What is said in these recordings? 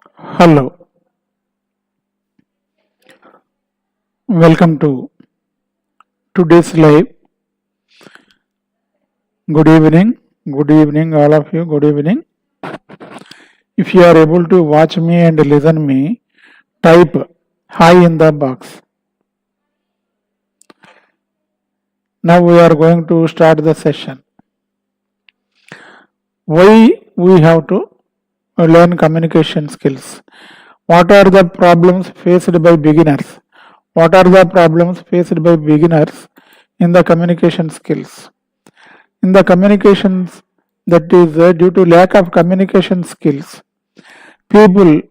Hello, welcome to today's live. Good evening, all of you. Good evening. If you are able to watch me and listen me, type hi in the box. Now we are going to start the session. Why we have to learn communication skills? What are the problems faced by beginners? What are the problems faced by beginners in the communication skills? In the communications, that is due to lack of communication skills, people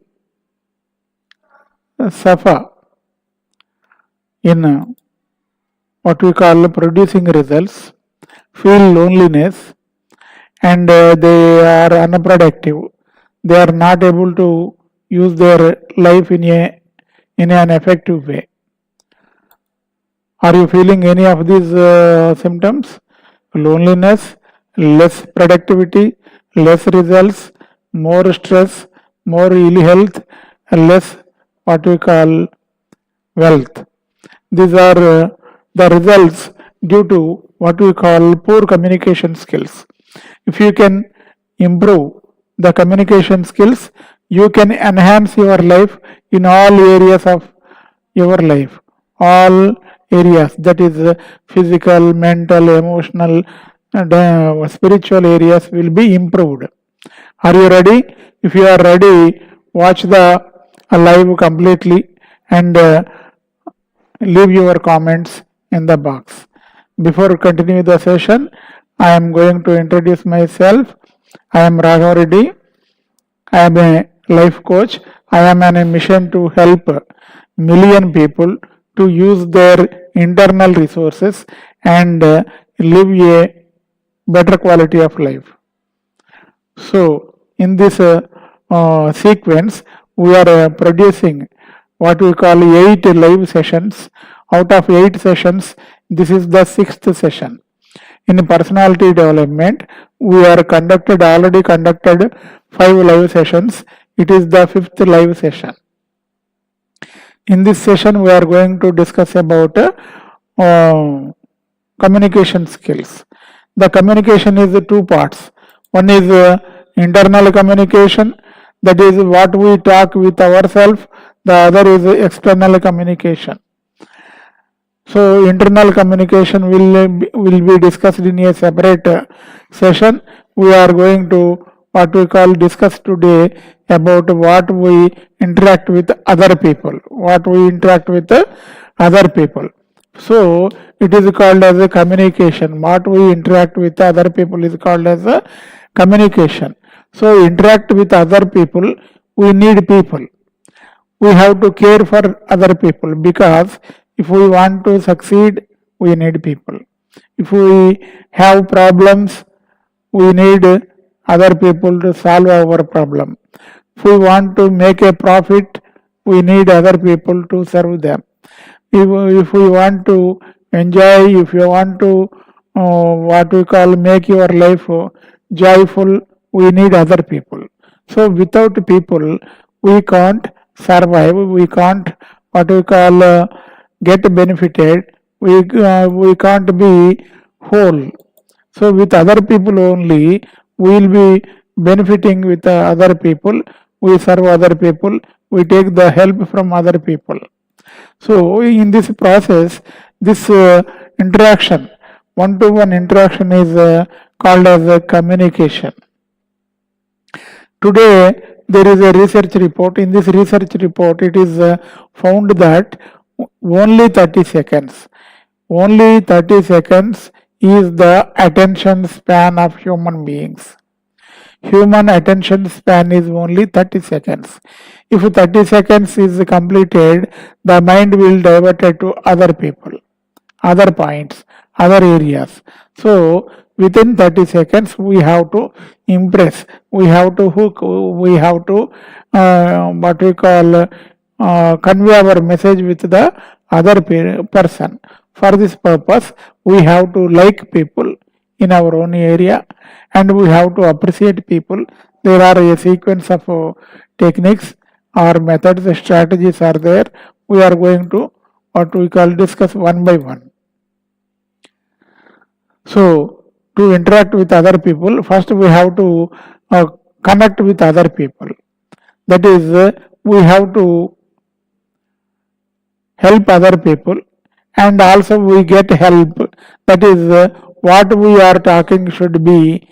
suffer in what we call producing results, feel loneliness, and they are unproductive. They are not able to use their life in an effective way. Are you feeling any of these symptoms? Loneliness, less productivity, less results, more stress, more ill health, and less what we call wealth. These are the results due to what we call poor communication skills. If you can improve the communication skills, you can enhance your life in all areas of your life. All areas, that is physical, mental, emotional, and spiritual areas will be improved. Are you ready? If you are ready, watch the live completely and leave your comments in the box. Before continuing the session, I am going to introduce myself. I am Raghava Reddy. I am a life coach. I am on a mission to help million people to use their internal resources and live a better quality of life. So, in this sequence, we are producing what we call 8 live sessions. Out of 8 sessions, this is the 6th session. In personality development, we are already conducted 5 live sessions. It is the 5th live session. In this session, we are going to discuss about communication skills. The communication is 2 parts. One is internal communication, that is what we talk with ourselves. The other is external communication. So internal communication will be discussed in a separate session. We are going to what we call discuss today about what we interact with other people. What we interact with other people. So it is called as a communication. What we interact with other people is called as a communication. So interact with other people, we need people. We have to care for other people, because if we want to succeed, we need people. If we have problems, we need other people to solve our problem. If we want to make a profit, we need other people to serve them. If we want to enjoy, if you want to what we call make your life joyful, we need other people. So without people, we can't survive, we can't what we call get benefited, we can't be whole. So with other people only, we will be benefiting with other people, we serve other people, we take the help from other people. So in this process, this interaction, one-to-one interaction is called as communication. Today, there is a research report. In this research report, it is found that only 30 seconds, only 30 seconds is the attention span of human beings. Human attention span is only 30 seconds. If 30 seconds is completed, the mind will divert it to other people, other points, other areas. So within 30 seconds, we have to impress, we have to hook, we have to what we call convey our message with the other person. For this purpose, we have to like people in our own area, and we have to appreciate people. There are a sequence of techniques or methods, strategies are there. We are going to what we call discuss one by one. So to interact with other people, first we have to connect with other people. That is, we have to help other people, and also we get help. That is, what we are talking should be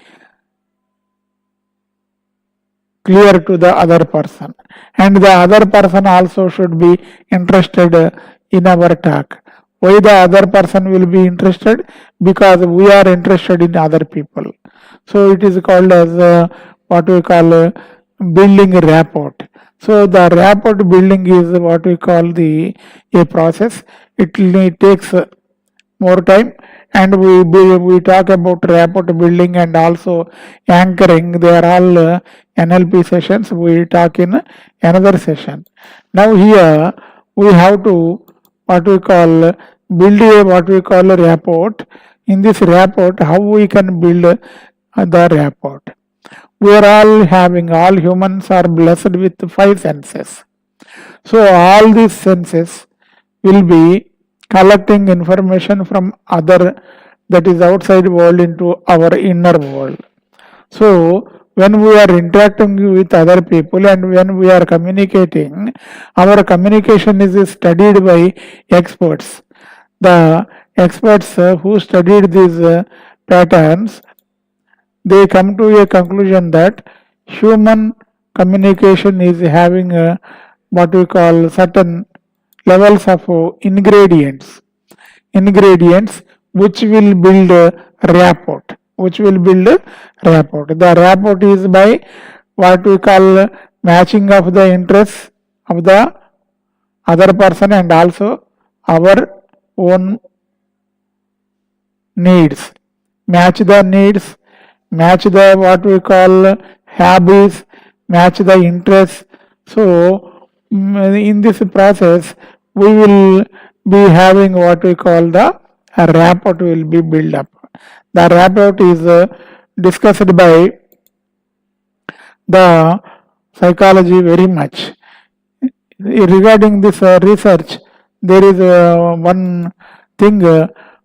clear to the other person, and the other person also should be interested in our talk. Why the other person will be interested? Because we are interested in other people. So it is called as what we call building rapport. So the rapport building is what we call the a process. It takes more time, and we talk about rapport building and also anchoring. They are all NLP sessions. We talk in another session. Now here we have to what we call build a what we call a rapport. In this rapport, how we can build the rapport? We are all humans are blessed with five senses. So all these senses will be collecting information from other, that is outside world, into our inner world. So when we are interacting with other people and when we are communicating, our communication is studied by experts. The experts who studied these patterns, they come to a conclusion that human communication is having what we call certain levels of ingredients which will build rapport. The rapport is by what we call matching of the interests of the other person and also our own needs. Match the needs, match the what we call habits, match the interests. So in this process we will be having what we call the rapport will be built up. The rapport is discussed by the psychology very much. Regarding this research, there is one thing,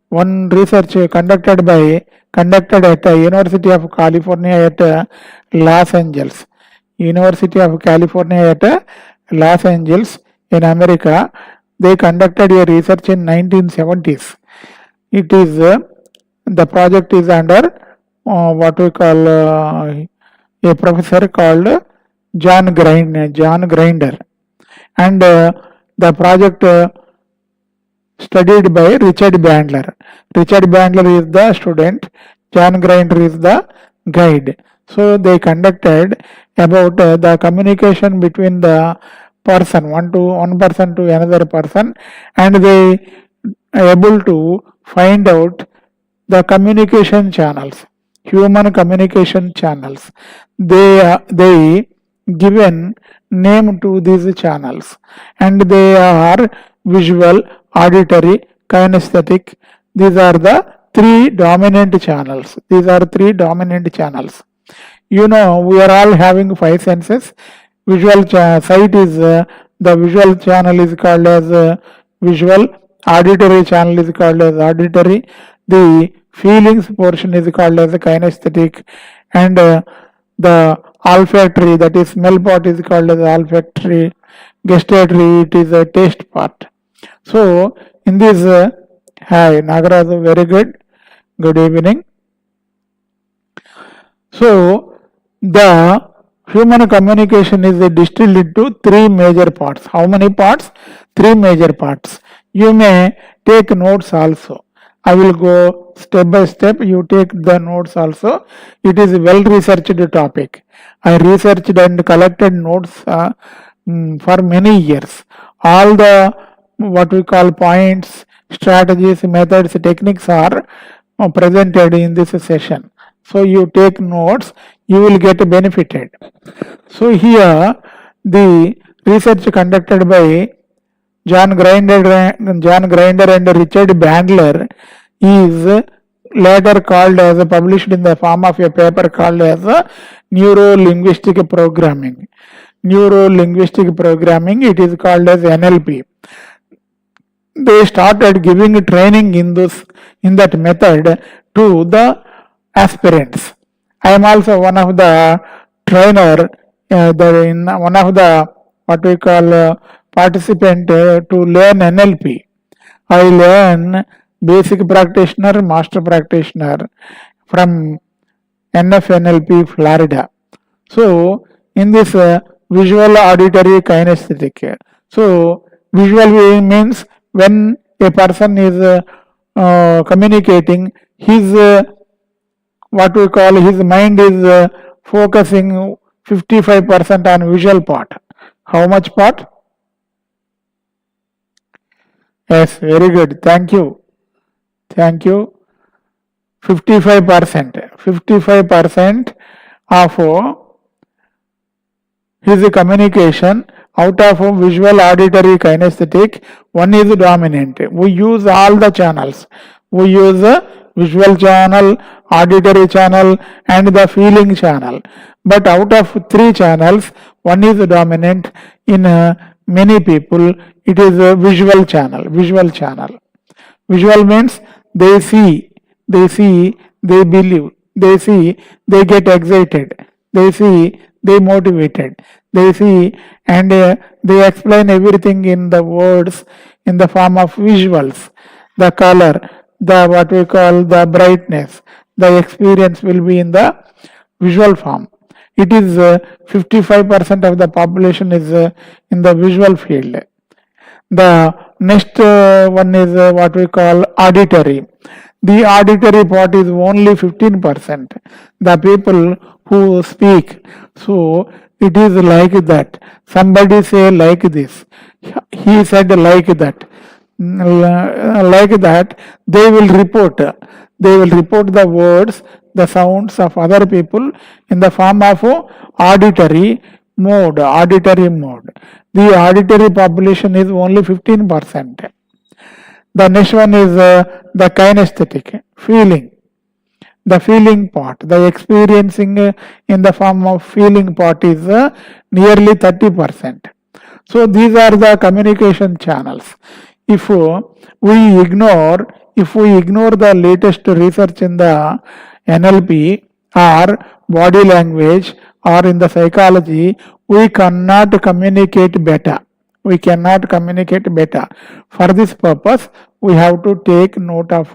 one research conducted at University of California at Los Angeles. University of California at Los Angeles in America. They conducted a research in 1970s. It is the project is under what we call a professor called John Grinder, and the project studied by Richard Bandler. Richard Bandler is the student, John Grinder is the guide. So they conducted about the communication between the person, one person to another person, and they able to find out the communication channels, human communication channels. They given name to these channels, and they are visual, auditory, kinesthetic. These are the three dominant channels. We are all having five senses. Sight is the visual channel is called as visual. Auditory channel is called as auditory. The feelings portion is called as kinesthetic, and the olfactory, that is smell part, is called as olfactory. Gustatory, it is a taste part. So in this, hi Nagaraj, very good. Good evening. So the human communication is distilled into three major parts. How many parts? Three major parts. You may take notes also. I will go step by step. You take the notes also. It is a well researched topic. I researched and collected notes for many years. All the what we call points, strategies, methods, techniques are presented in this session. So you take notes, you will get benefited. So here the research conducted by John Grinder and Richard Bandler is later called as published in the form of a paper called as neuro-linguistic programming. neuro linguistic programming, it is called as NLP. They started giving training in that method to the aspirants. I am also one of the trainer, in one of the what we call participant to learn NLP. I learn basic practitioner, master practitioner from NFNLP Florida. So in this visual auditory kinesthetic. So visual means when a person is communicating, his what we call his mind is focusing 55% on visual part. How much part? Yes, very good. Thank you. Thank you. 55%. 55% of his communication out of visual, auditory, kinesthetic, one is dominant. We use all the channels. We use visual channel, auditory channel, and the feeling channel. But out of three channels, one is dominant in many people. It is a visual channel. Visual channel. Visual means they see, they believe, they see, they get excited, they see, they motivated, they see, and they explain everything in the words in the form of visuals. The color, the what we call the brightness, the experience will be in the visual form. It is 55% of the population is in the visual field. The next one is what we call auditory. The auditory part is only 15%. The people who speak. So it is like that. Somebody say like this. He said like that. Like that, they will report. They will report the words, the sounds of other people in the form of auditory mode. Auditory mode. The auditory population is only 15%. The next one is the kinesthetic, feeling. The feeling part, the experiencing in the form of feeling part is nearly 30%. So these are the communication channels. If we ignore the latest research in the NLP or body language or in the psychology, we cannot communicate better. We cannot communicate better. For this purpose, we have to take note of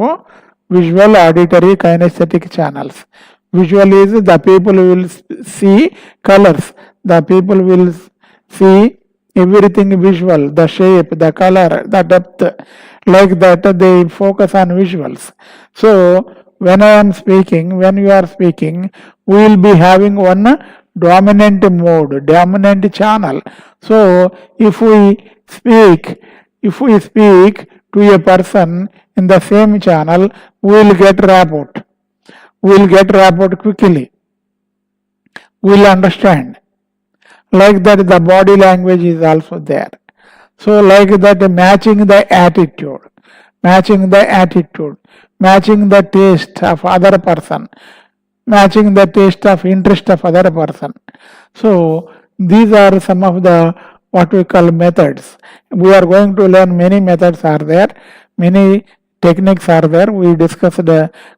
visual, auditory, kinesthetic channels. Visual is the people will see colors. The people will see everything visual, the shape, the color, the depth. Like that, they focus on visuals. So, when I am speaking, when you are speaking, we will be having one dominant mode, dominant channel. So if we speak to a person in the same channel, we will get rapport. We will get rapport quickly. We will understand. Like that, the body language is also there. So like that, matching the attitude, matching the taste of other person, matching the taste of interest of other person. So these are some of the what we call methods. We are going to learn many methods are there, many techniques are there. We discussed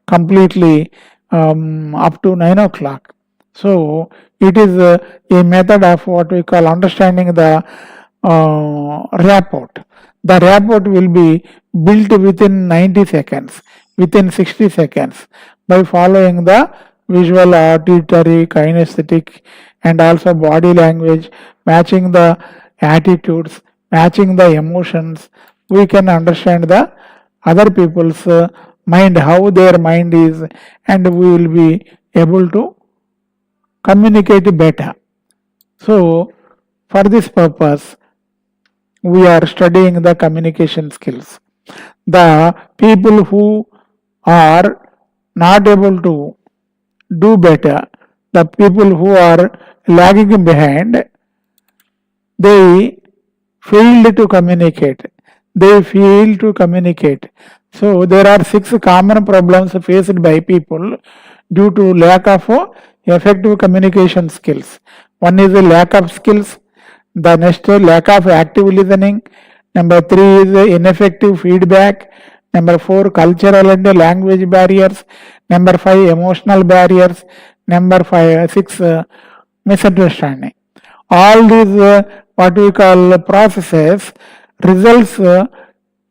completely up to 9 o'clock. So it is a method of what we call understanding the rapport. The rapport will be built within 90 seconds, within 60 seconds by following the visual, auditory, kinesthetic, and also body language, matching the attitudes, matching the emotions. We can understand the other people's mind, how their mind is, and we will be able to communicate better. So, for this purpose, we are studying the communication skills. The people who are not able to do better, the people who are lagging behind, they failed to communicate. They fail to communicate. So there are 6 common problems faced by people due to lack of effective communication skills. One is a lack of skills. The next, lack of active listening. Number 3 is ineffective feedback. Number 4, cultural and language barriers. Number 5, emotional barriers. Number 6, misunderstanding. All these what we call processes results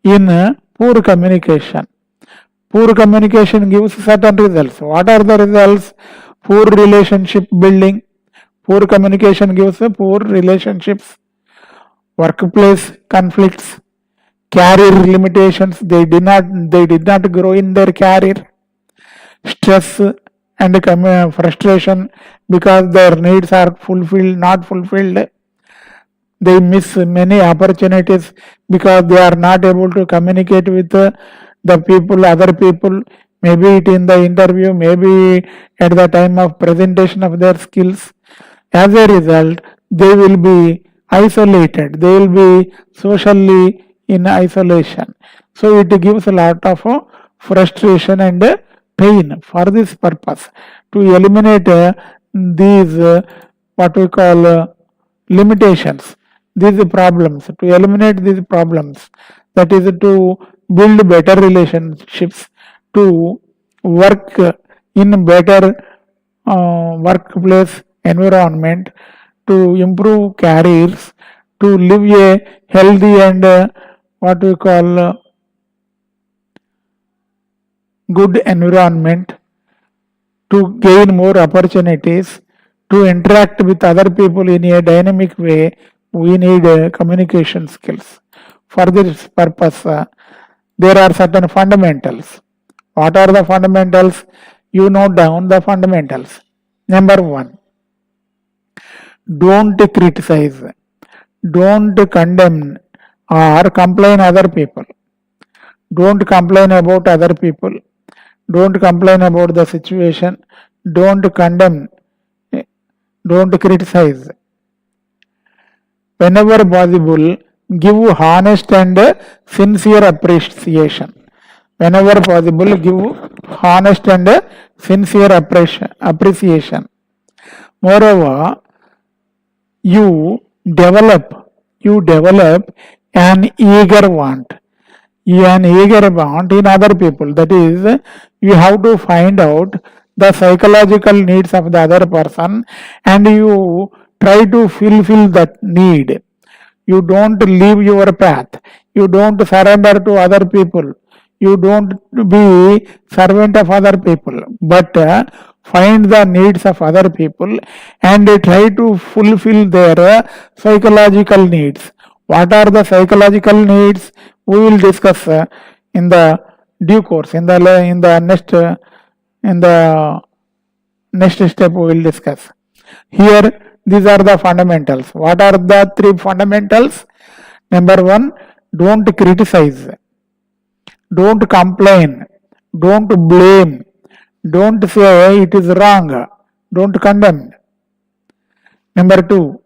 in poor communication. Poor communication gives certain results. What are the results? Poor relationship building. Poor communication gives poor relationships, workplace conflicts, career limitations. They did not grow in their career. Stress and frustration because their needs are not fulfilled. They miss many opportunities because they are not able to communicate with the people, other people, maybe it in the interview, maybe at the time of presentation of their skills. As a result, they will be isolated, they will be socially in isolation. So it gives a lot of frustration and pain. For this purpose, to eliminate these what we call limitations, these problems, to eliminate these problems, that is to build better relationships, to work in better workplace environment, to improve careers, to live a healthy and what we call good environment, to gain more opportunities, to interact with other people in a dynamic way, we need communication skills. For this purpose, there are certain fundamentals. What are the fundamentals? You note down the fundamentals. Number 1, don't criticize, don't condemn or complain other people. Don't complain about other people. Don't complain about the situation. Don't condemn. Don't criticize. Whenever possible, give honest and sincere appreciation. Whenever possible, give honest and sincere appreciation. Moreover, you develop an eager want in other people. That is, you have to find out the psychological needs of the other person and you try to fulfill that need. You don't leave your path. You don't surrender to other people. You don't be servant of other people, but find the needs of other people and try to fulfill their psychological needs. What are the psychological needs? We will discuss in the due course. In the next step, we will discuss. Here, these are the fundamentals. What are the 3 fundamentals? Number 1, don't criticize, don't complain, don't blame, don't say it is wrong, don't condemn. Number 2,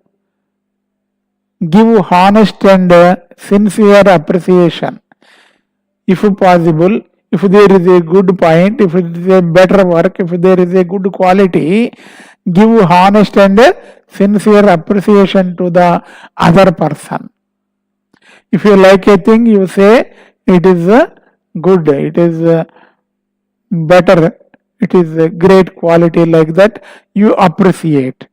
give honest and sincere appreciation. If possible, if there is a good point, if it is a better work, if there is a good quality, give honest and sincere appreciation to the other person. If you like a thing, you say it is good, it is better, it is a great quality, like that you appreciate.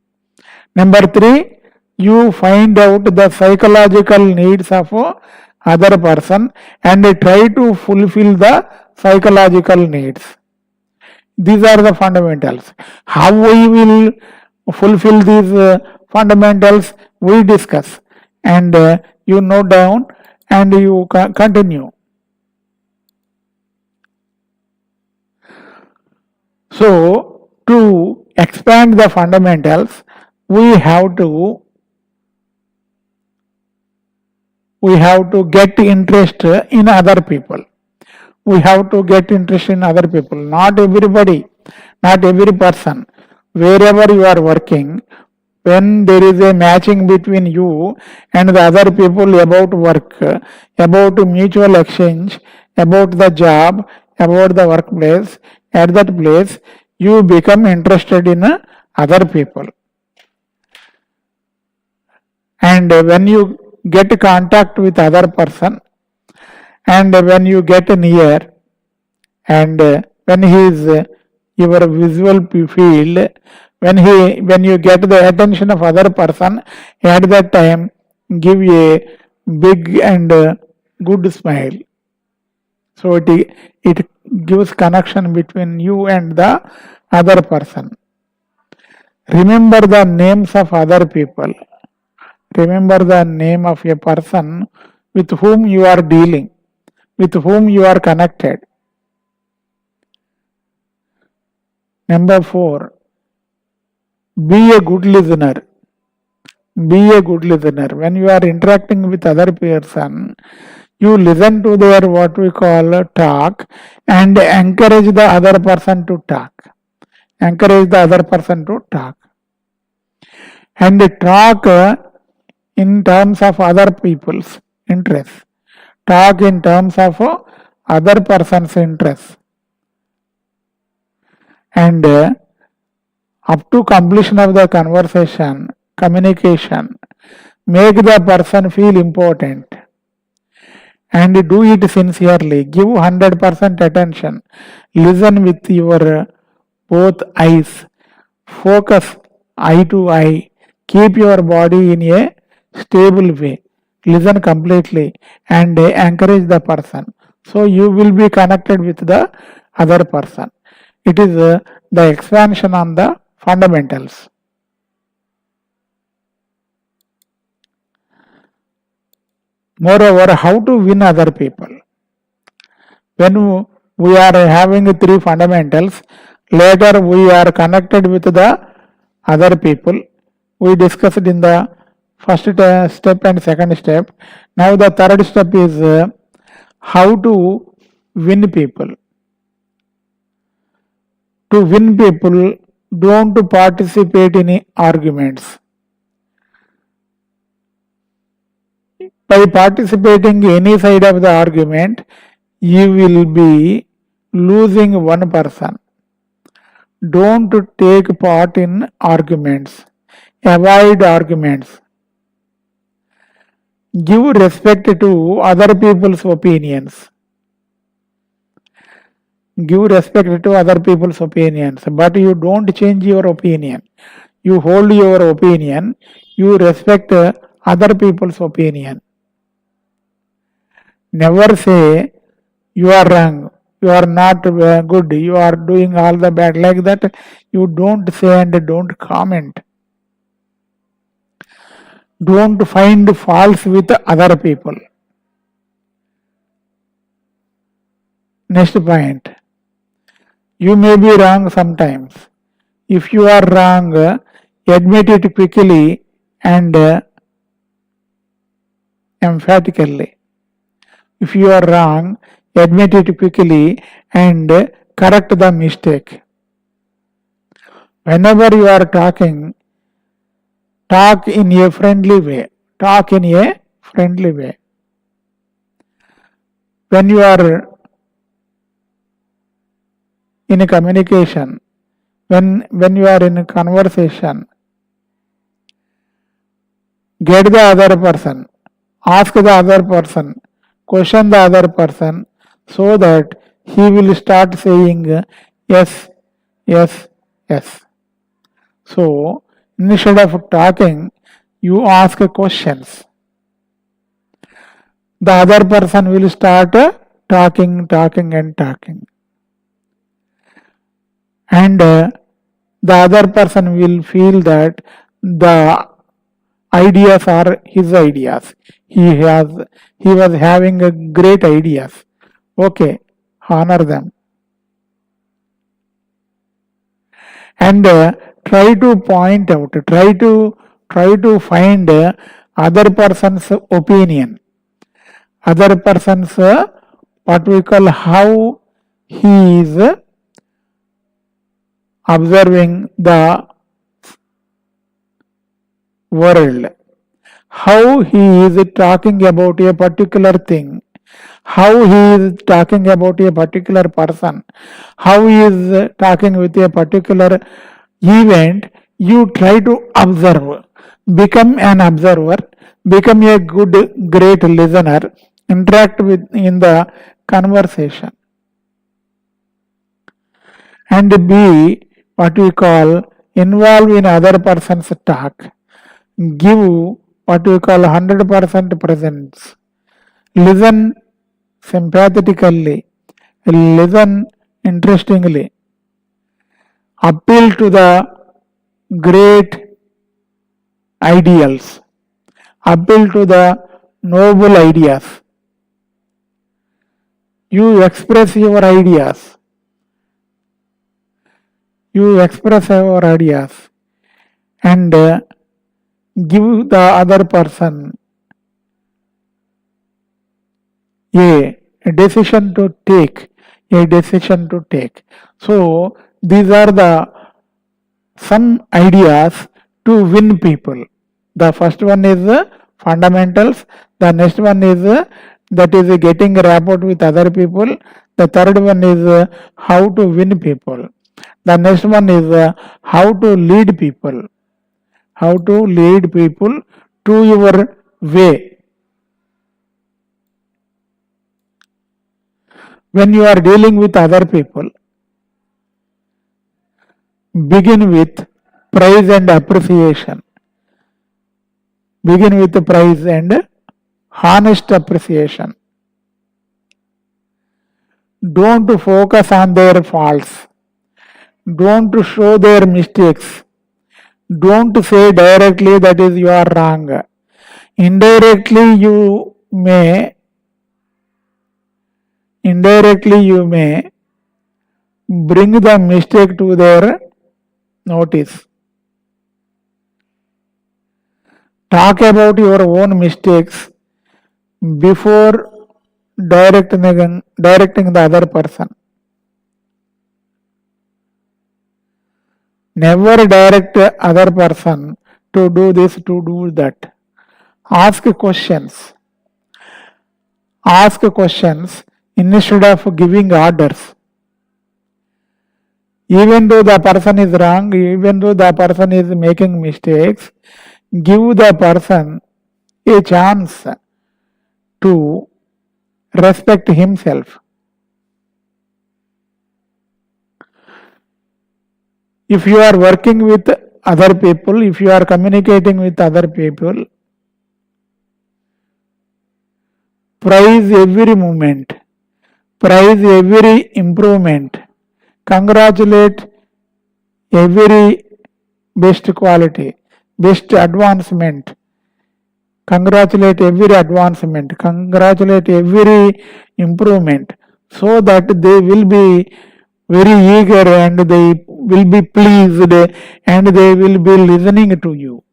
Number 3, you find out the psychological needs of other person and try to fulfill the psychological needs. These are the fundamentals. How we will fulfill these fundamentals, we discuss, and you note down and you continue. So, to expand the fundamentals, we have to get interest in other people. We have to get interest in other people. Not everybody, not every person. Wherever you are working, when there is a matching between you and the other people about work, about mutual exchange, about the job, about the workplace, at that place you become interested in other people. And when you get contact with other person, and when you get near, and when he is your visual field, when you get the attention of other person, at that time give a big and good smile. So it gives connection between you and the other person. Remember the names of other people. Remember the name of a person with whom you are dealing, with whom you are connected. Number 4, be a good listener. Be a good listener. When you are interacting with other person, you listen to their what we call talk and encourage the other person to talk. Encourage the other person to talk. And talk in terms of other people's interests. Talk in terms of other person's interests. And up to completion of the conversation, communication, make the person feel important and do it sincerely. Give 100% attention. Listen with your both eyes. Focus eye to eye. Keep your body in a stable way. Listen completely and encourage the person. So you will be connected with the other person. It is the expansion on the fundamentals. Moreover, how to win other people. When we are having 3 fundamentals, later we are connected with the other people. We discussed in the first step and second step. Now the third step is how to win people. To win people, don't participate in arguments. By participating any side of the argument, you will be losing one person. Don't take part in arguments. Avoid arguments. Give respect to other people's opinions. Give respect to other people's opinions, but you don't change your opinion. You hold your opinion. You respect other people's opinion. Never say you are wrong, you are not good, you are doing all the bad. Like that, you don't say and don't comment. Don't find faults with other people. Next point. You may be wrong sometimes. If you are wrong, admit it quickly and emphatically. If you are wrong, admit it quickly and correct the mistake. Whenever you are talking, talk in a friendly way. Talk in a friendly way. When you are in a communication, when you are in a conversation, get the other person, ask the other person, question the other person, so that he will start saying yes, yes, yes. So instead of talking, you ask questions. The other person will start talking and talking. And the other person will feel that the ideas are his ideas. He was having a great ideas. Okay, honor them. And try to point out, try to find other person's opinion, other person's what we call how he is observing the world, how he is talking about a particular thing, how he is talking about a particular person, how he is talking with a particular event. You try to observe. become an observer, become a good, great listener, interact with in the conversation, and be what we call involve in other person's talk, give what we call 100% presence, listen sympathetically, listen interestingly, appeal to the great ideals, appeal to the noble ideas. You express your ideas. You express your ideas and give the other person a decision to take. A decision to take. So these are the some ideas to win people. The first one is fundamentals. The next one is that is getting rapport with other people. The third one is how to win people. The next one is how to lead people. How to lead people to your way. When you are dealing with other people, begin with praise and appreciation. Begin with praise and honest appreciation. Don't focus on their faults. Don't show their mistakes. Don't say directly that is you are wrong. Indirectly you may bring the mistake to their notice. Talk about your own mistakes before directing the other person. Never direct other person to do this, to do that. Ask questions. Ask questions instead of giving orders. Even though the person is wrong, even though the person is making mistakes, give the person a chance to respect himself. If you are working with other people, if you are communicating with other people, praise every moment, praise every improvement, congratulate every best quality, best advancement, congratulate every advancement, congratulate every improvement, so that they will be very eager and they will be pleased and they will be listening to you.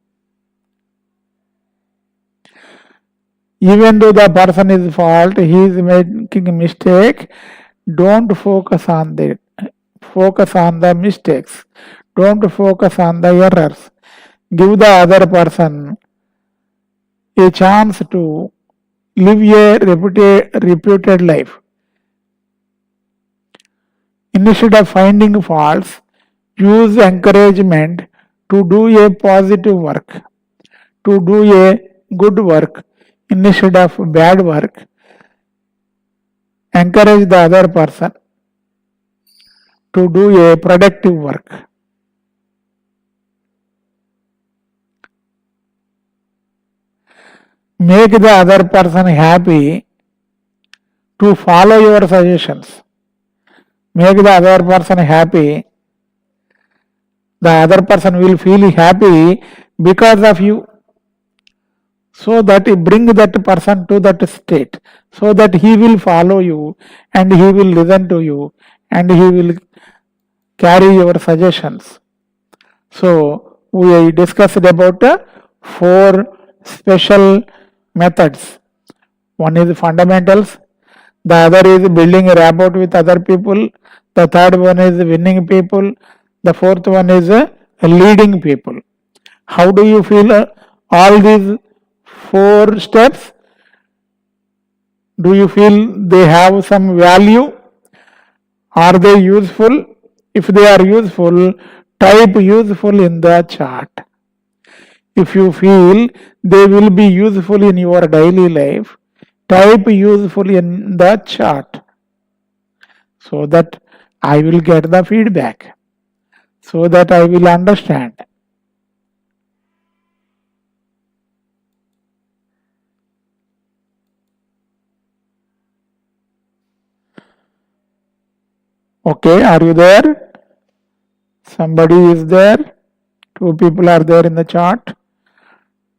Even though the person is fault, he is making a mistake, don't focus on that. Focus on the mistakes. Don't focus on the errors. Give the other person a chance to live a reputed life. Instead of finding faults, use encouragement to do a positive work, to do a good work instead of bad work. Encourage the other person to do a productive work. Make the other person happy to follow your suggestions. Make the other person happy. The other person will feel happy because of you. So that you bring that person to that state, so that he will follow you and he will listen to you and he will carry your suggestions. So we discussed about 4 special methods. One is fundamentals, the other is building a rapport with other people, the third one is winning people, the fourth one is leading people. How do you feel all these 4 steps? Do you feel they have some value? Are they useful? If they are useful, type useful in the chat. If you feel they will be useful in your daily life, type useful in the chat so that I will get the feedback, so that I will understand. Okay, are you there? Somebody is there? Two people are there in the chart.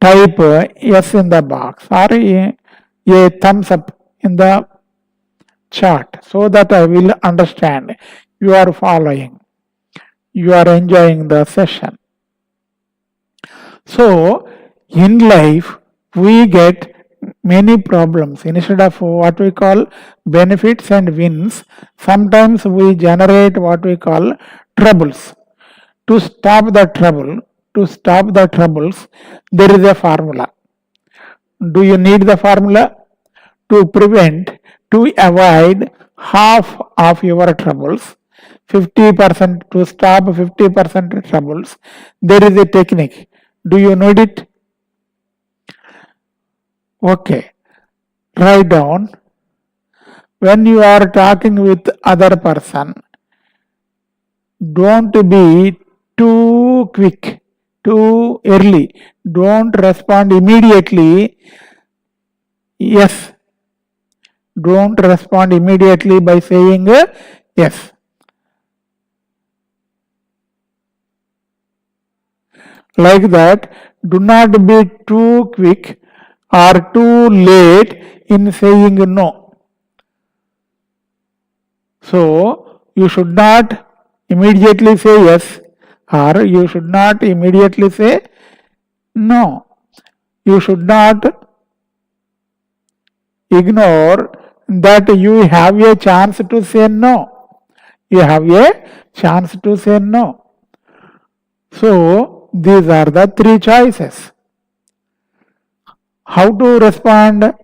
Type yes in the box or a thumbs up in the chart so that I will understand you are following, you are enjoying the session. So, in life, we get many problems. Instead of what we call benefits and wins, sometimes we generate what we call troubles. To stop the troubles, there is a formula. Do you need the formula? To prevent, to avoid half of your troubles, 50% to stop 50% troubles, there is a technique. Do you need it? Okay. Write down. When you are talking with other person, don't be too quick, too early. Don't respond immediately. Yes. Don't respond immediately by saying yes. Like that, do not be too quick or too late in saying no. So, you should not immediately say yes or you should not immediately say no. You should not ignore that you have a chance to say no. You have a chance to say no. So, these are the three choices. How to respond?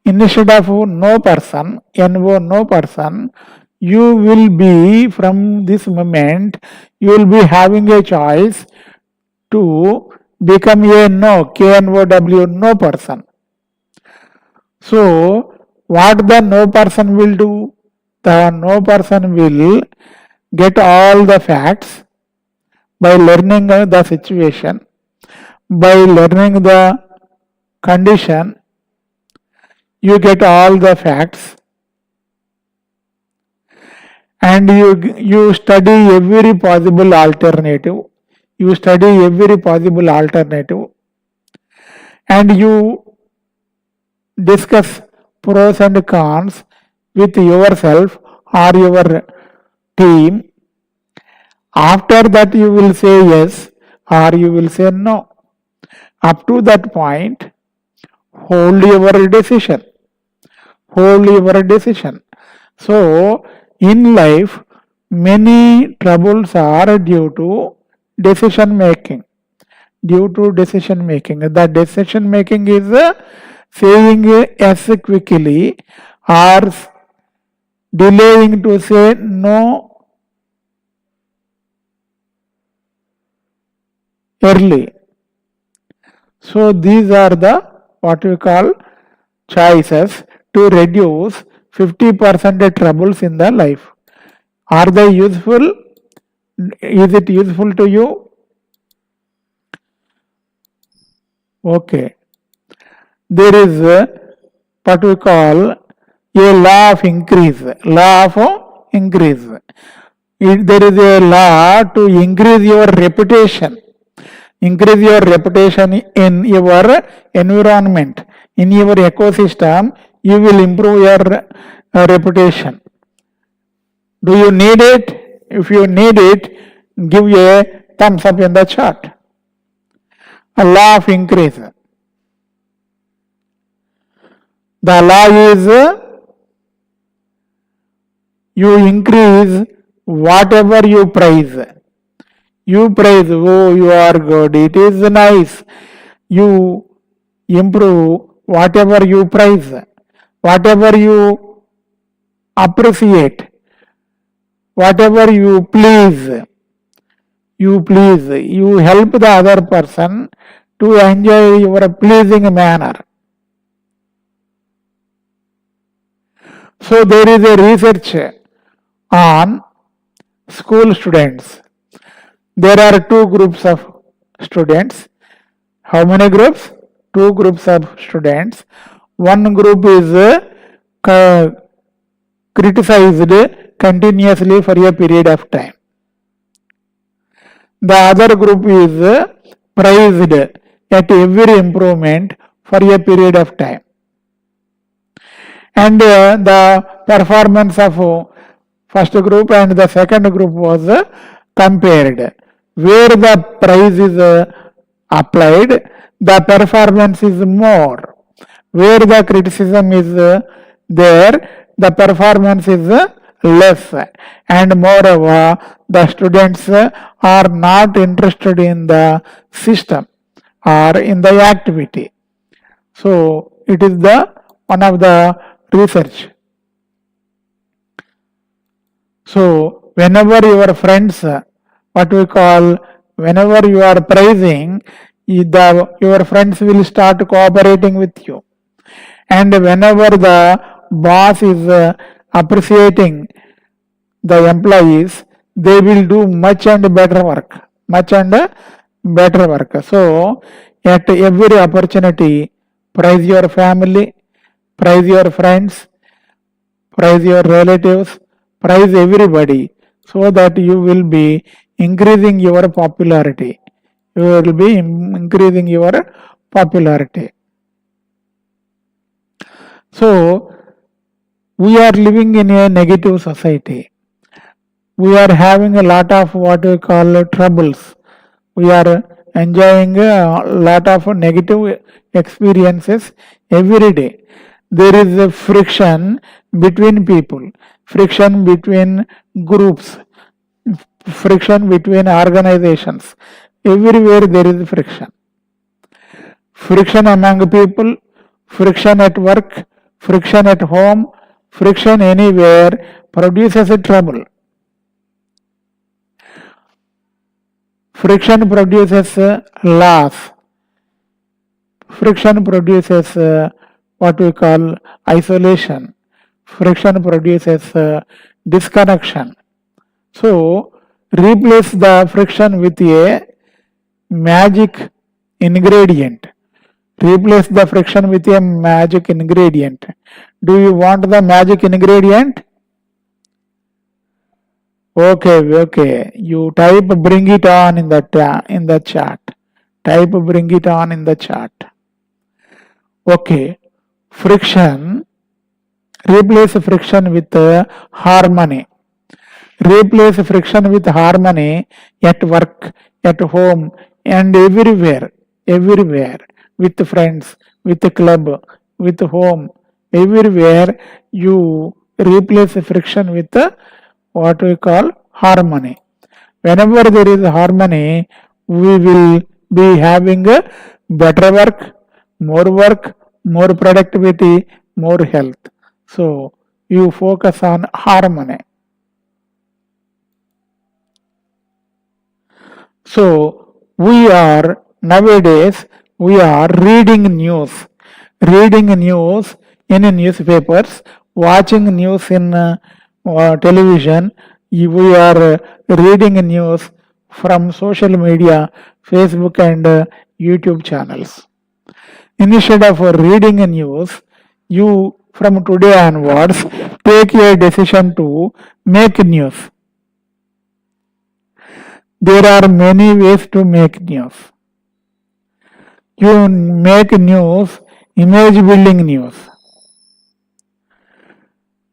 Instead of no person, no person, you will be from this moment, you will be having a choice to become a no, KNOW, no person. So, what the no person will do? The no person will get all the facts by learning the situation, by learning the condition, you get all the facts and you study every possible alternative. You study every possible alternative and you discuss pros and cons with yourself or your team. After that, you will say yes or you will say no. Up to that point, hold your decision. Hold your decision. So, in life, many troubles are due to decision making. Due to decision making. The decision making is saying yes quickly or delaying to say no early. So these are the what we call choices to reduce 50% troubles in the life. Are they useful? Is it useful to you? Okay. There is what we call a law of increase. Law of increase. There is a law to increase your reputation. Increase your reputation in your environment, in your ecosystem, you will improve your reputation. Do you need it? If you need it, give a thumbs up in the chat. A law of increase. The law is you increase whatever you price. You praise, oh, you are good, it is nice. You improve whatever you praise, whatever you appreciate, whatever you please, you help the other person to enjoy your pleasing manner. So there is a research on school students. There are two groups of students. How many groups? Two groups of students. One group is criticized continuously for a period of time. The other group is praised at every improvement for a period of time. And the performance of first group and the second group was compared. Where the prize is applied, the performance is more. Where the criticism is there, the performance is less. And moreover, the students are not interested in the system or in the activity. So it is the one of the research. So whenever your friends, what we call, whenever you are praising, your friends will start cooperating with you. And whenever the boss is appreciating the employees, they will do much and better work. Much and better work. So at every opportunity, praise your family, praise your friends, praise your relatives, praise everybody, so that you will be increasing your popularity. You will be increasing your popularity. So, we are living in a negative society. We are having a lot of what we call troubles. We are enjoying a lot of negative experiences every day. There is a friction between people, friction between groups, friction between organizations. Everywhere there is friction. Friction among people, friction at work, friction at home, friction anywhere produces a trouble. Friction produces loss. Friction produces what we call isolation. Friction produces disconnection. So, replace the friction with a magic ingredient. Replace the friction with a magic ingredient. Do you want the magic ingredient? Okay. You type bring it on in the chat. Type bring it on in the chat. Okay. Friction. Replace friction with harmony. Replace friction with harmony at work, at home, and everywhere. With friends, with the club, with home, everywhere you replace friction with what we call harmony. Whenever there is harmony, we will be having better work, more productivity, more health. So you focus on harmony. So we are nowadays reading news in newspapers, watching news in television. We are reading news from social media, Facebook and YouTube channels. Instead of reading news, you from today onwards take a decision to make news. There are many ways to make news. You make news, image building news.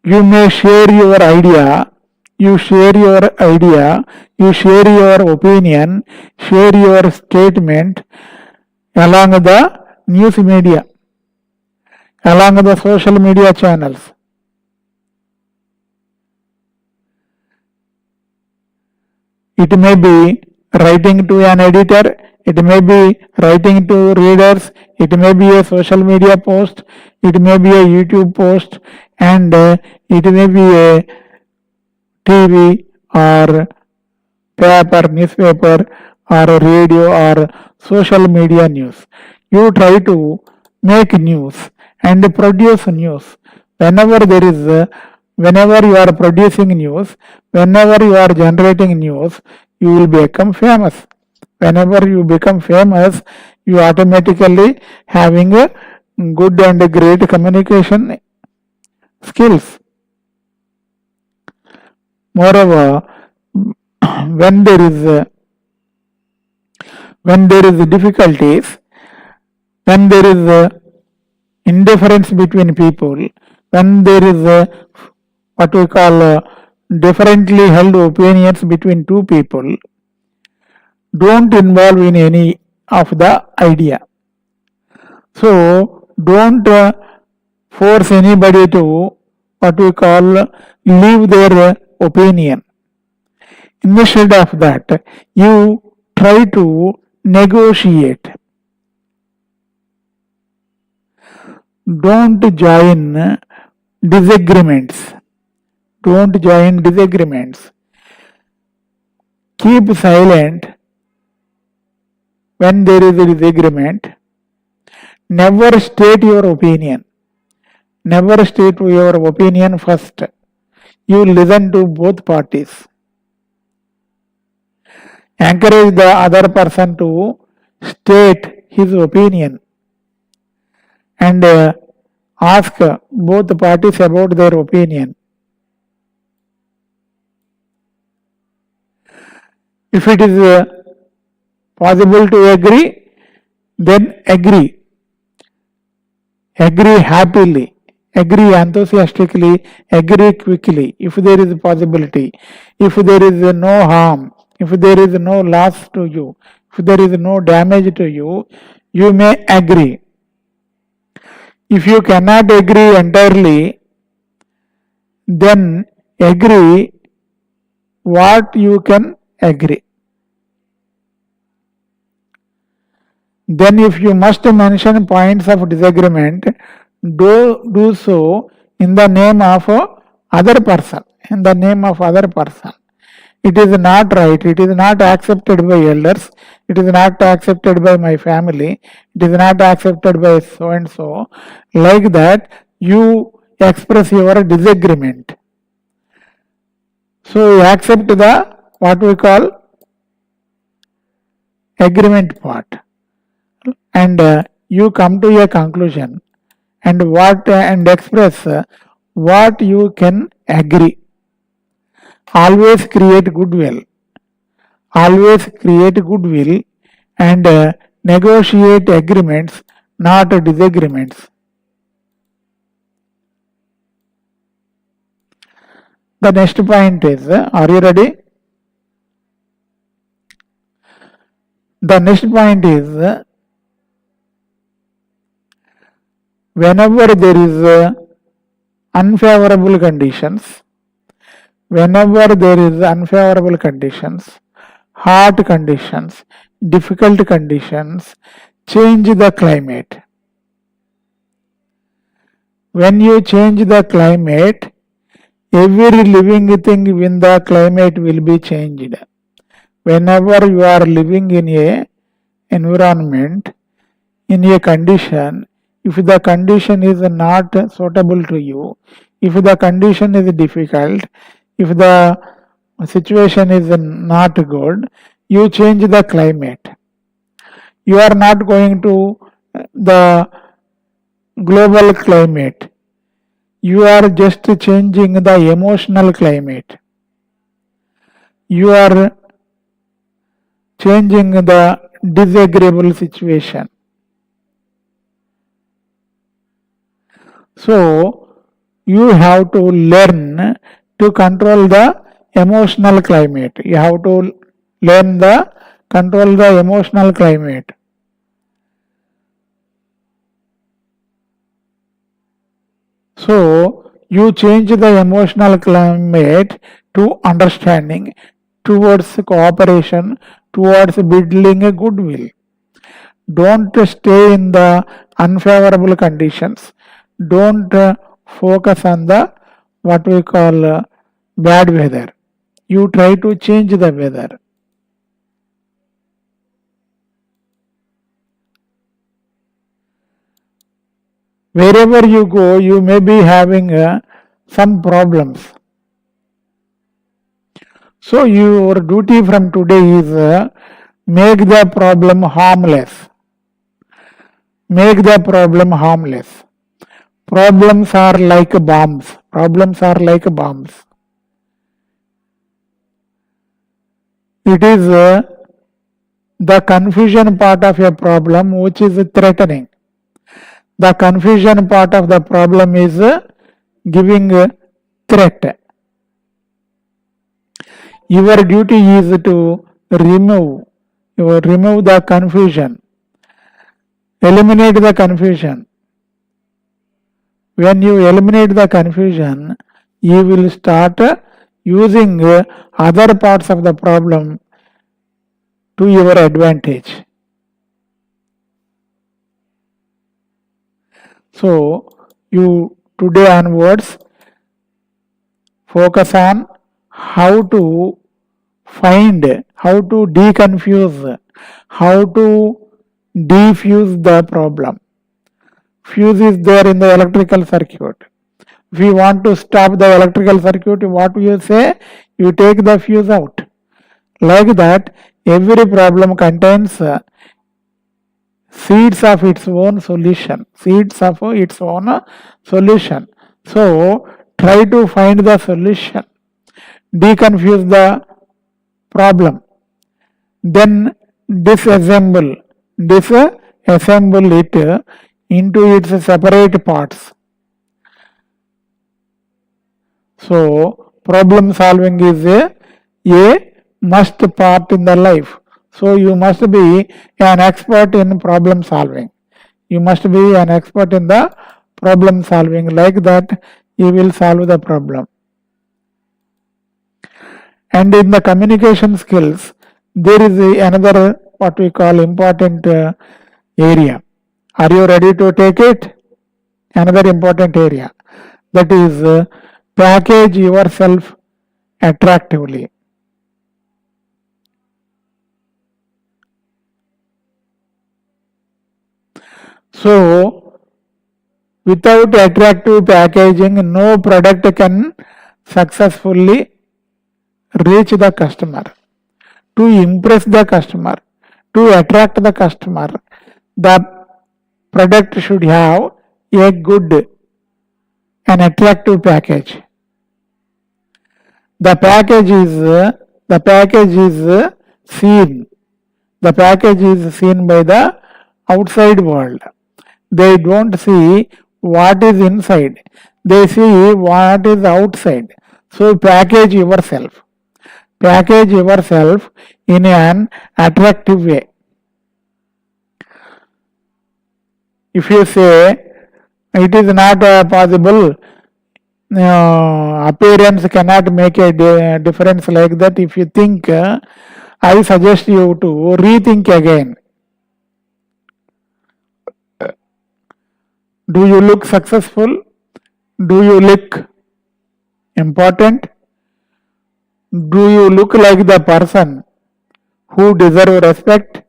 You may share your idea, you share your opinion, share your statement along the news media, along the social media channels. It may be writing to an editor, it may be writing to readers, it may be a social media post, it may be a YouTube post, and it may be a TV or paper, newspaper, or radio or social media news. You try to make news and produce news. Whenever there is, whenever you are producing news, whenever you are generating news, you will become famous. Whenever you become famous, you automatically having a good and great communication skills. Moreover, when there is difficulties, when there is indifference between people, when there is what we call differently held opinions between two people, don't involve in any of the idea. So don't force anybody to what we call leave their opinion. Instead of that, you try to negotiate. Don't join disagreements. Don't join disagreements. Keep silent when there is a disagreement. Never state your opinion. Never state your opinion first. You listen to both parties. Encourage the other person to state his opinion and ask both parties about their opinion. If it is possible to agree, then agree. Agree happily, agree enthusiastically, agree quickly if there is a possibility. If there is no harm, if there is no loss to you, if there is no damage to you, you may agree. If you cannot agree entirely, then agree what you can agree. Then if you must mention points of disagreement, do so in the name of other person, in the name of other person. It is not right, it is not accepted by elders, it is not accepted by my family, it is not accepted by so and so. Like that, you express your disagreement. So you accept the what we call agreement part, and you come to a conclusion and express what you can agree. Always create goodwill. Always create goodwill and negotiate agreements, not disagreements. The next point is, are you ready? The next point is, whenever there is unfavorable conditions, whenever there is unfavorable conditions, hard conditions, difficult conditions, change the climate. When you change the climate, every living thing in the climate will be changed. Whenever you are living in a environment, in a condition, if the condition is not suitable to you, if the condition is difficult, if the situation is not good, you change the climate. You are not going to the global climate. You are just changing the emotional climate. You are changing the disagreeable situation. So, you have to learn to control the emotional climate. You have to learn the control the emotional climate. So, you change the emotional climate to understanding, towards cooperation, towards building a goodwill. Don't stay in the unfavorable conditions. Don't focus on the what we call bad weather. You try to change the weather. Wherever you go, you may be having some problems. So your duty from today is make the problem harmless. Make the problem harmless. Problems are like bombs. Problems are like bombs. It is the confusion part of a problem which is threatening. The confusion part of the problem is giving threat. Your duty is to remove the confusion, eliminate the confusion. When you eliminate the confusion, you will start using other parts of the problem to your advantage. So, you today onwards focus on how to find, how to deconfuse, how to defuse the problem. Fuse is there in the electrical circuit. If you want to stop the electrical circuit, what you say? You take the fuse out. Like that, every problem contains seeds of its own solution. Seeds of its own solution. So, try to find the solution. Deconfuse the problem. Then disassemble it into its separate parts. So, problem solving is a must part in the life. So, you must be an expert in problem solving. You must be an expert in the problem solving. Like that, you will solve the problem. And in the communication skills, there is another what we call important area. Are you ready to take it? Another important area, that is package yourself attractively. So, without attractive packaging, no product can successfully reach the customer. To impress the customer, to attract the customer, the product should have a good and attractive package. The package is seen. The package is seen by the outside world. They don't see what is inside. They see what is outside. So package yourself. Package yourself in an attractive way. If you say it is not possible, appearance cannot make a difference like that. If you think, I suggest you to rethink again. Do you look successful? Do you look important? Do you look like the person who deserve respect,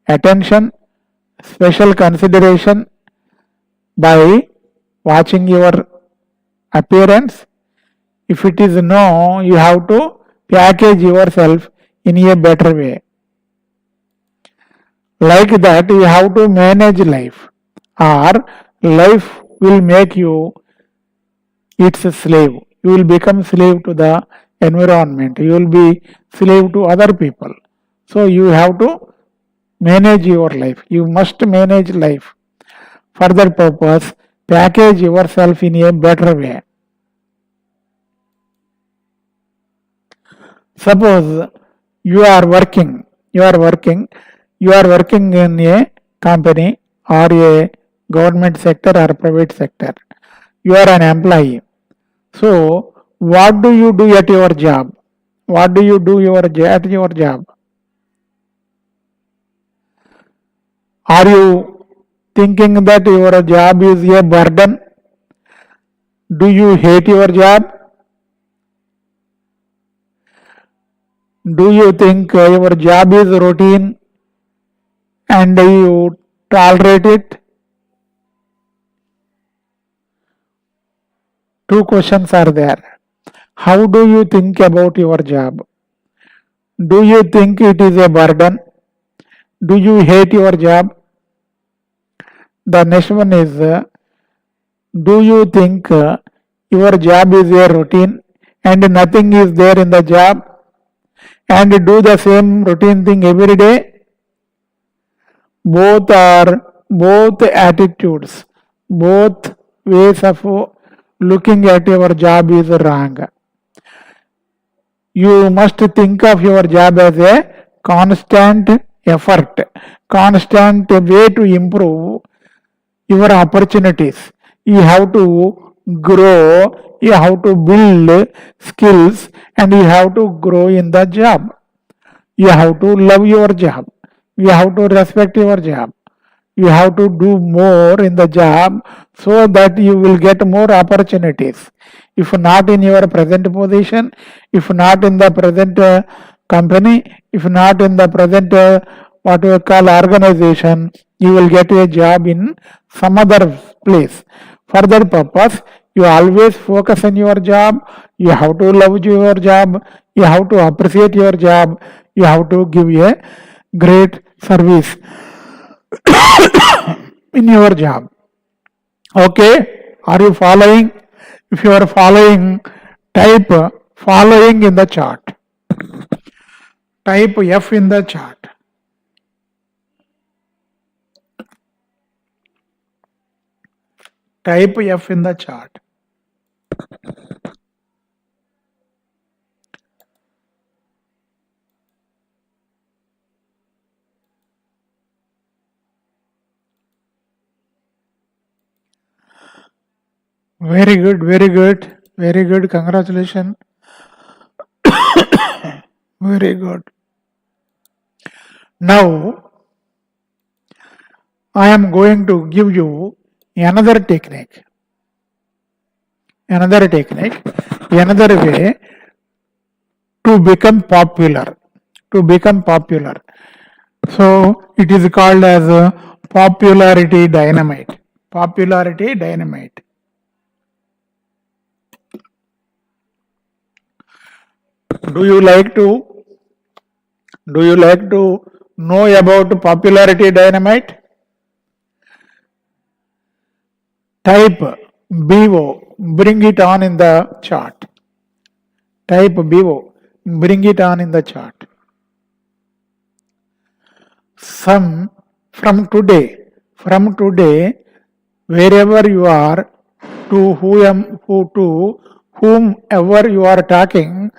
attention, special consideration by watching your appearance? If it is no, you have to package yourself in a better way. Like that, you have to manage life, or life will make you its slave. You will become slave to the environment. You will be slave to other people. So you have to manage your life. You must manage life. For that purpose, package yourself in a better way. Suppose you are working in a company or a government sector or private sector. You are an employee. So, what do you do at your job? What do you do at your job? Are you thinking that your job is a burden? Do you hate your job? Do you think your job is routine and you tolerate it? Two questions are there. How do you think about your job? Do you think it is a burden? Do you hate your job? The next one is, do you think your job is a routine and nothing is there in the job and do the same routine thing every day? Both attitudes, both ways of looking at your job is wrong. You must think of your job as a constant effort, constant way to improve your opportunities. You have to grow, you have to build skills, and you have to grow in the job. You have to love your job. You have to respect your job. You have to do more in the job so that you will get more opportunities. If not in your present position, if not in the present company, if not in the present what we call organization, you will get a job in some other place. For that purpose, you always focus on your job. You have to love your job. You have to appreciate your job. You have to give a great service in your job. Okay, are you following? If you are following, type following in the chart. Type F in the chart. Type F in the chart. Very good, very good, very good. Congratulations. Very good. Now, I am going to give you another technique. Another technique, another way to become popular. To become popular. So, it is called as popularity dynamite. Popularity dynamite. Do you like to know about popularity dynamite? Type BO, bring it on in the chart. Type BO, bring it on in the chart. From today, wherever you are, to whomever you are talking,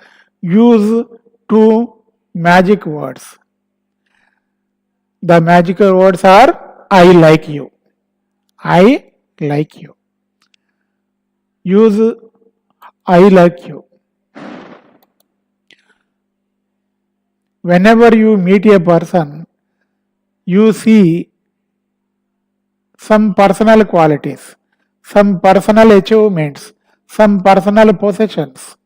use two magic words. The magical words are I like you. I like you. Use I like you. Whenever you meet a person, you see some personal qualities, some personal achievements, some personal possessions.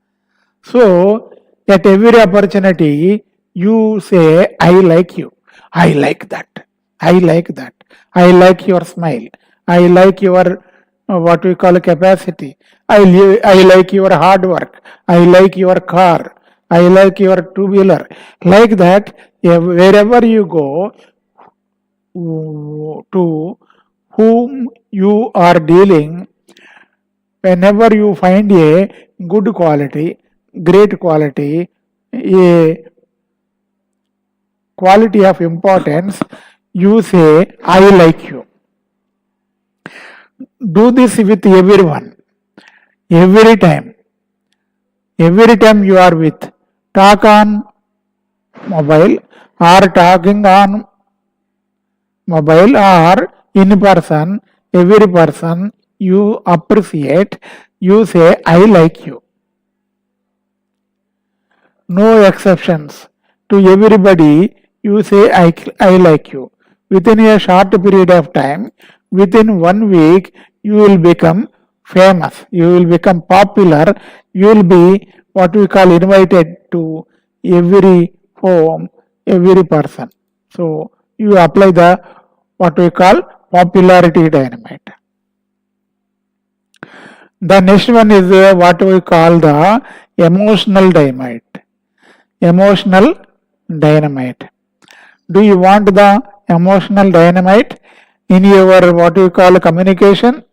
So, at every opportunity, you say, I like you. I like that. I like that. I like your smile. I like your what we call capacity. I like your hard work. I like your car. I like your two-wheeler. Like that, wherever you go, to whom you are dealing, whenever you find a good quality, great quality, a quality of importance, you say, I like you. Do this with everyone. Every time. Every time you are with, talk on mobile or talking on mobile or in person, every person you appreciate, you say, I like you. No exceptions. To everybody, you say, I like you. Within a short period of time, within 1 week, you will become famous. You will become popular. You will be what we call invited to every home, every person. So, you apply the what we call popularity dynamite. The next one is what we call the emotional dynamite. Emotional dynamite. Do you want the emotional dynamite in your what we call communication?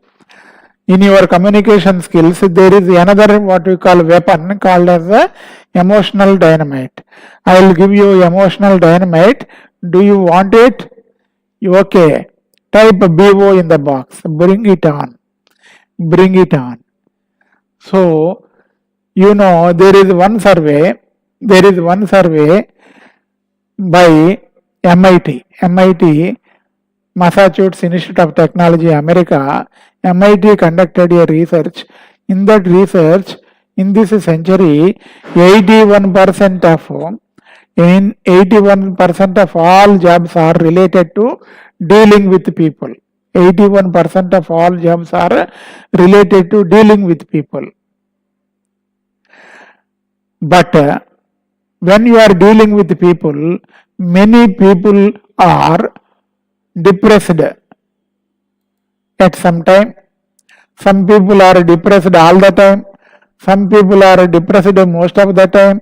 In your communication skills, there is another what we call weapon called as a emotional dynamite. I will give you emotional dynamite. Do you want it? Okay. Type BO in the box. Bring it on. Bring it on. So, there is one survey. There is one survey by MIT, Massachusetts Institute of Technology, America. MIT conducted a research. In that research, in this century, 81% of all jobs are related to dealing with people. 81% of all jobs are related to dealing with people. But when you are dealing with people, many people are depressed at some time. Some people are depressed all the time. Some people are depressed most of the time.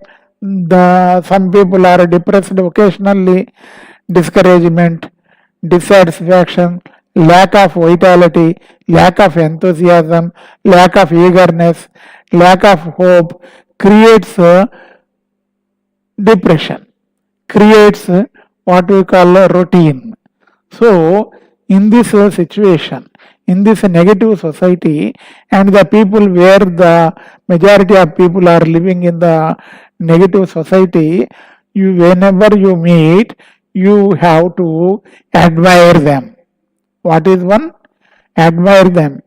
Some people are depressed occasionally. Discouragement, dissatisfaction, lack of vitality, lack of enthusiasm, lack of eagerness, lack of hope creates depression, creates what we call a routine. So, in this situation, in this negative society, and the people where the majority of people are living in the negative society, whenever you meet, you have to admire them. What is one? Admire them,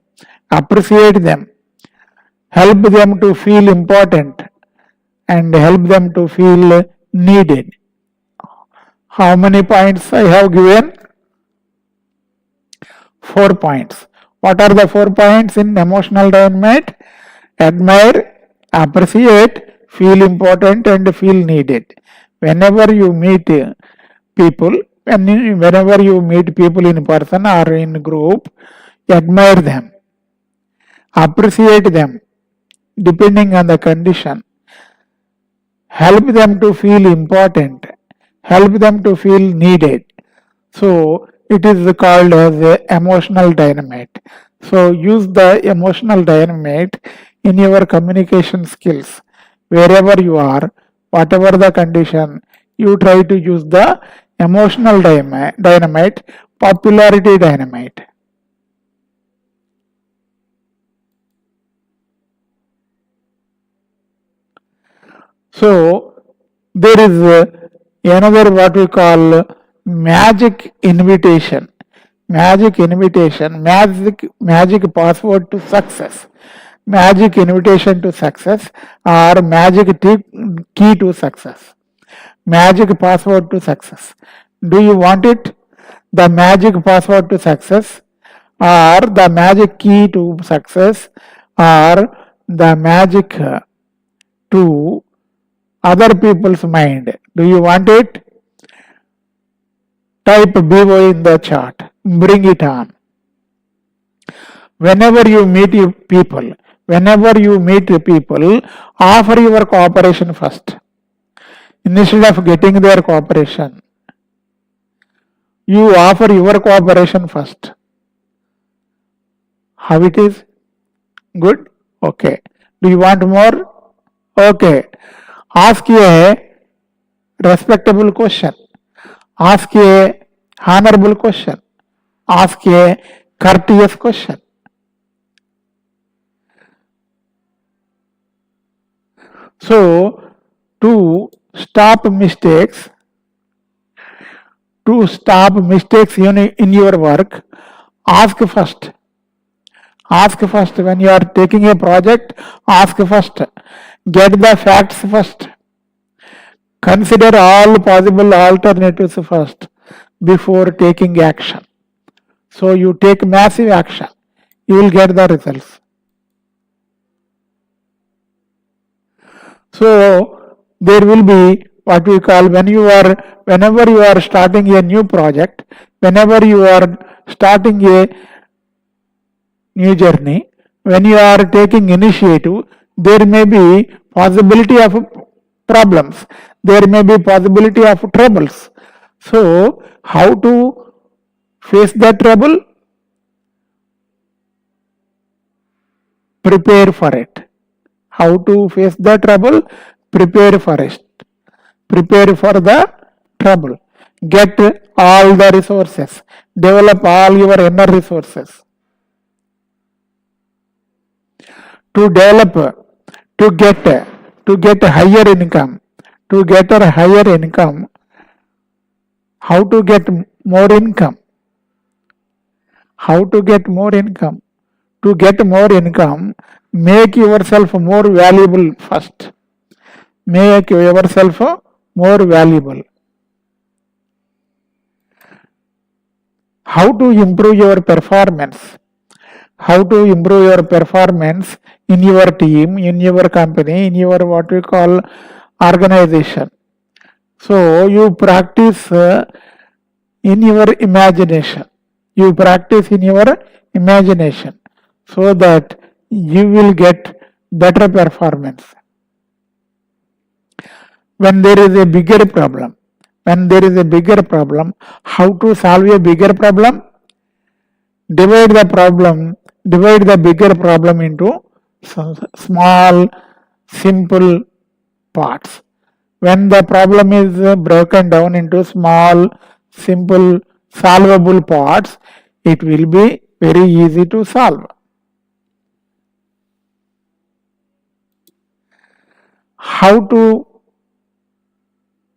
appreciate them, help them to feel important, and help them to feel needed. How many points I have given? 4 points. What are the 4 points in emotional dynamite? Admire, appreciate, feel important, and feel needed. Whenever you meet people, whenever you meet people in person or in group, admire them, appreciate them, depending on the condition. Help them to feel important, help them to feel needed. So, it is called as emotional dynamite. So, use the emotional dynamite in your communication skills. Wherever you are, whatever the condition, you try to use the emotional dynamite, popularity dynamite. So, there is another what we call magic invitation. Magic invitation, magic password to success, magic invitation to success, or magic key to success, magic password to success. Do you want it? The magic password to success, or the magic key to success, or the magic to other people's mind. Do you want it? Type BO in the chart. Bring it on. Whenever you meet people, offer your cooperation first. Instead of getting their cooperation, you offer your cooperation first. How it is? Good? Okay. Do you want more? Okay. Ask a respectable question. Ask a honorable question. Ask a courteous question. So, to stop mistakes in your work, ask first. Ask first. When you are taking a project, ask first. Get the facts first. Consider all possible alternatives first before taking action. So you take massive action, you will get the results. So there will be what we call whenever you are starting a new project, whenever you are starting a new journey, when you are taking initiative, there may be possibility of problems, there may be possibility of troubles. So how to face that trouble? Prepare for it. How to face the trouble? Prepare for it. Prepare for the trouble. Get all the resources. Develop all your inner resources. To develop, to get higher income, to get a higher income. How to get more income? How to get more income? To get more income, make yourself more valuable first. Make yourself more valuable. How to improve your performance? How to improve your performance in your team, in your company, in your what we call organization? So you practice in your imagination. You practice in your imagination so that you will get better performance. When there is a bigger problem, how to solve a bigger problem? Divide the bigger problem into small, simple parts. When the problem is broken down into small, simple, solvable parts, it will be very easy to solve. How to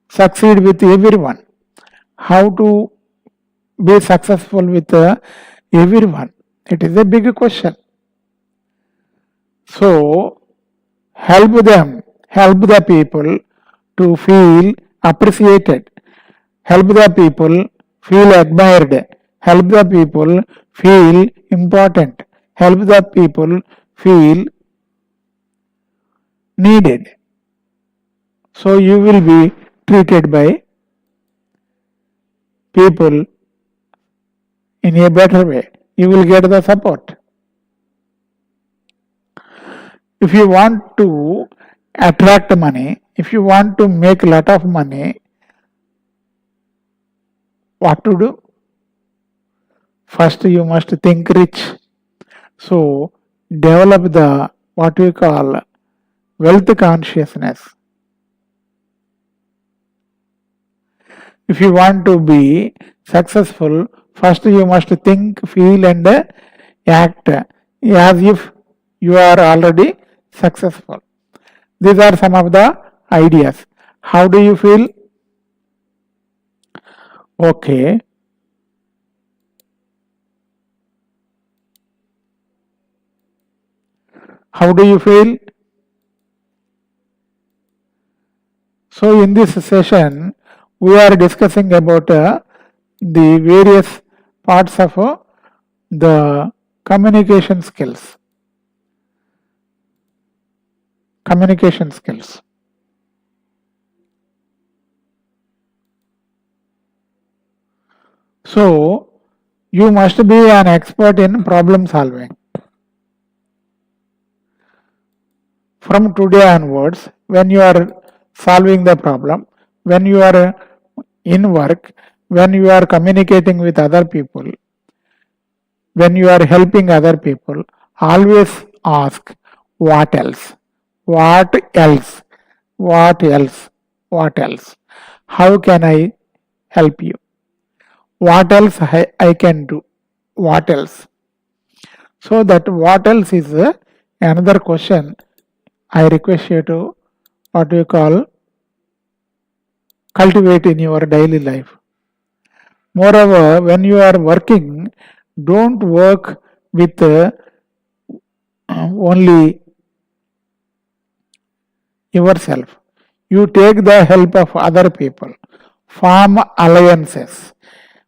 succeed with everyone? How to be successful with everyone? It is a big question. So help the people to feel appreciated, help the people feel admired, help the people feel important, help the people feel needed. So you will be treated by people in a better way. You will get the support. If you want to attract money, if you want to make a lot of money, what to do? First you must think rich. So develop the what we call wealth consciousness. If you want to be successful, first you must think, feel and act as if you are already successful. These are some of the ideas. How do you feel? Okay. How do you feel? So in this session, we are discussing about the various parts of the communication skills. Communication skills. So you must be an expert in problem solving. From today onwards, when you are solving the problem, when you are in work, when you are communicating with other people, when you are helping other people, always ask, what else? What else? What else? What else? How can I help you? What else I can do? What else? So that what else is another question I request you to what we call cultivate in your daily life. Moreover, when you are working, don't work with only yourself. You take the help of other people, form alliances,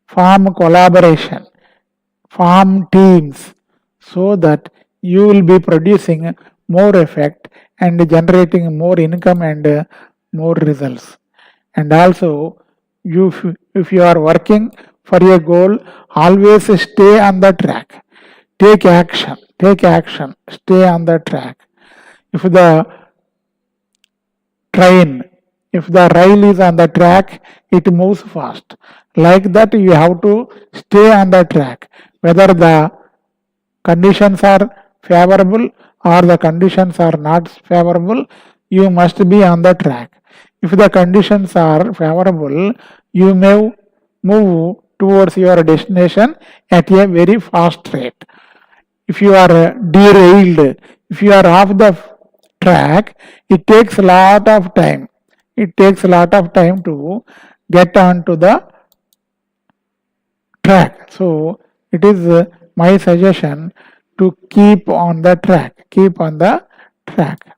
form collaboration, form teams, so that you will be producing more effect and generating more income and more results. And also, if you are working for a goal, always stay on the track. take action, stay on the track. If the train, if the rail is on the track, it moves fast. Like that, you have to stay on the track, whether the conditions are favorable or the conditions are not favorable, you must be on the track. If the conditions are favorable, you may move towards your destination at a very fast rate. If you are derailed, if you are off the track, it takes a lot of time. It takes a lot of time to get onto the track. So it is my suggestion to keep on the track. Keep on the track.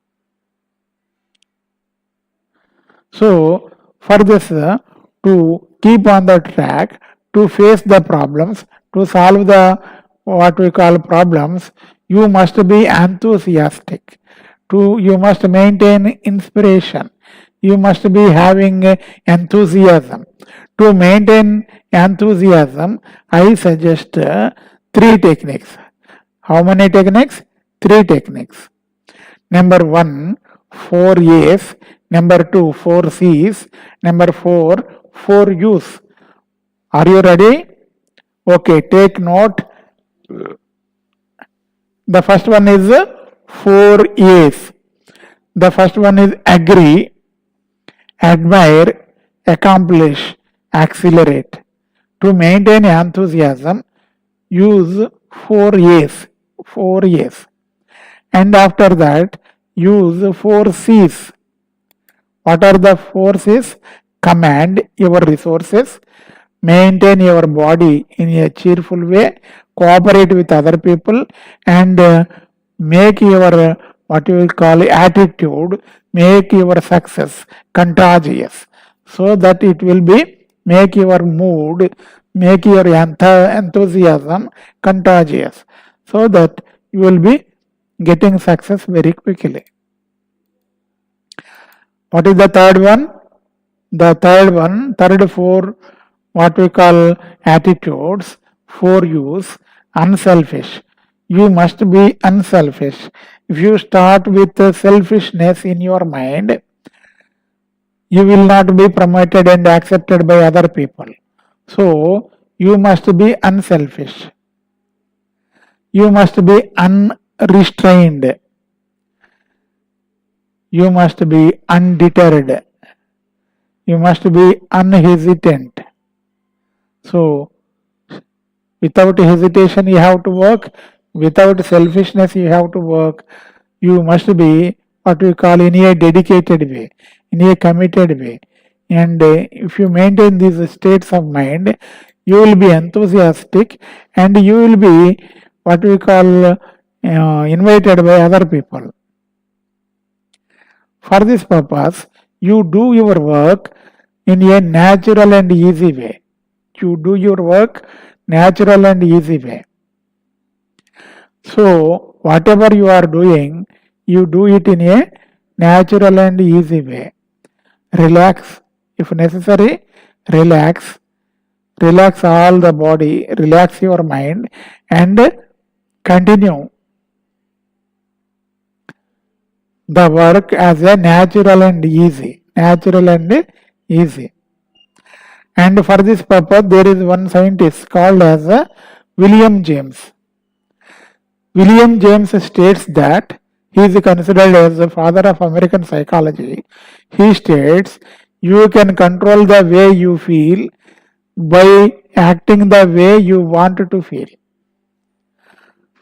So for this, to keep on the track, to face the problems, to solve the what we call problems, you must be enthusiastic. You must maintain inspiration. You must be having enthusiasm. To maintain enthusiasm, I suggest three techniques. How many techniques? Three techniques. Number one, 4 A's. Number two, 4 C's. Number four, 4 U's. Are you ready? Okay, take note. The first one is 4 A's. The first one is agree, admire, accomplish, accelerate. To maintain enthusiasm, use 4 A's. 4 A's. And after that, use 4 C's. What are the 4 C's? Command your resources, maintain your body in a cheerful way, cooperate with other people, and make your what you will call attitude, make your success contagious, so that it will be make your mood, make your enthusiasm contagious, so that you will be getting success very quickly. What is the third one? The third four, what we call attitudes, 4 U's, unselfish. You must be unselfish. If you start with selfishness in your mind, you will not be promoted and accepted by other people. So, you must be unselfish. You must be unrestrained. You must be undeterred. You must be unhesitant. So, without hesitation, you have to work. Without selfishness, you have to work. You must be what we call in a dedicated way, in a committed way. And if you maintain these states of mind, you will be enthusiastic and you will be what we call invited by other people. For this purpose, you do your work in a natural and easy way. You do your work natural and easy way. So, whatever you are doing, you do it in a natural and easy way. Relax, if necessary, relax. Relax all the body, relax your mind, and continue the work as a natural and easy. Natural and easy. And for this purpose, there is one scientist called as William James. William James states that he is considered as the father of American psychology. He states, you can control the way you feel by acting the way you want to feel.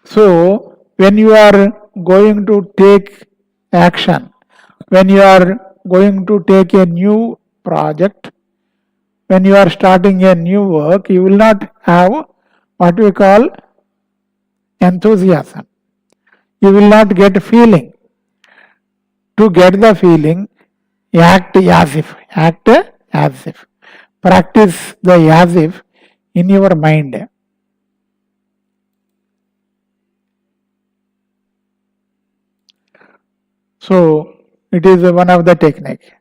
So, when you are going to take action, when you are going to take a new project, when you are starting a new work, you will not have what we call enthusiasm. You will not get feeling. To get the feeling, act as if. Act as if. Practice the as if in your mind. So, it is one of the technique.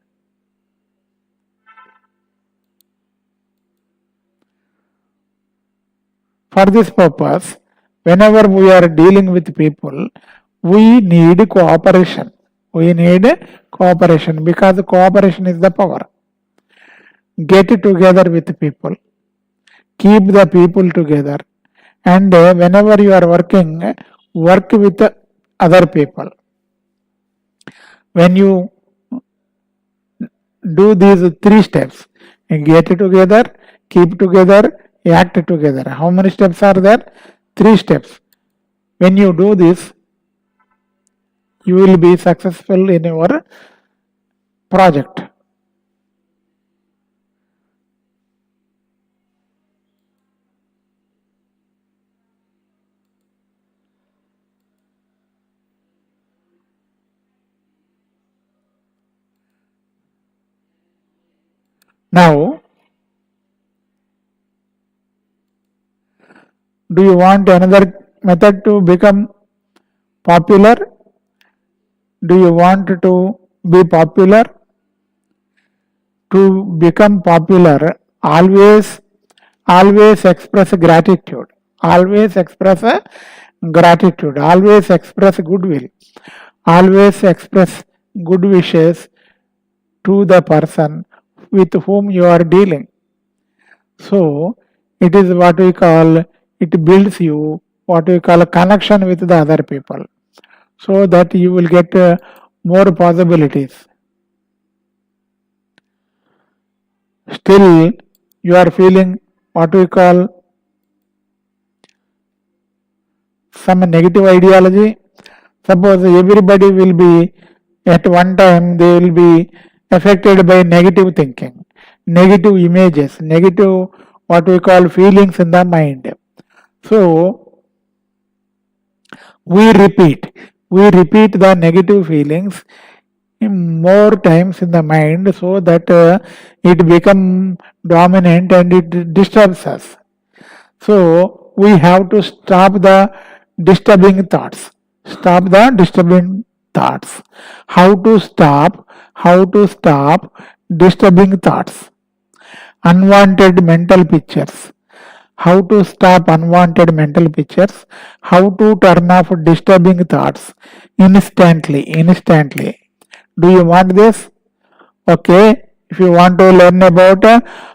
For this purpose, whenever we are dealing with people, we need cooperation. We need cooperation because cooperation is the power. Get together with people, keep the people together, and whenever you are working, work with other people. When you do these three steps, get together, keep together, act together. How many steps are there? Three steps. When you do this, you will be successful in your project. Now, do you want another method to become popular? Do you want to be popular? To become popular, always express gratitude. Always express gratitude. Always express goodwill. Always express good wishes to the person with whom you are dealing. So, it is what we call, it builds you what we call a connection with the other people, so that you will get more possibilities. Still, you are feeling what we call some negative ideology. Suppose everybody will be, at one time, they will be affected by negative thinking, negative images, negative what we call feelings in the mind. So, we repeat the negative feelings more times in the mind, so that it become dominant and it disturbs us. So we have to stop the disturbing thoughts. Stop the disturbing thoughts. How to stop? How to stop disturbing thoughts? Unwanted mental pictures. How to stop unwanted mental pictures? How to turn off disturbing thoughts instantly? Instantly. Do you want this? Okay. If you want to learn about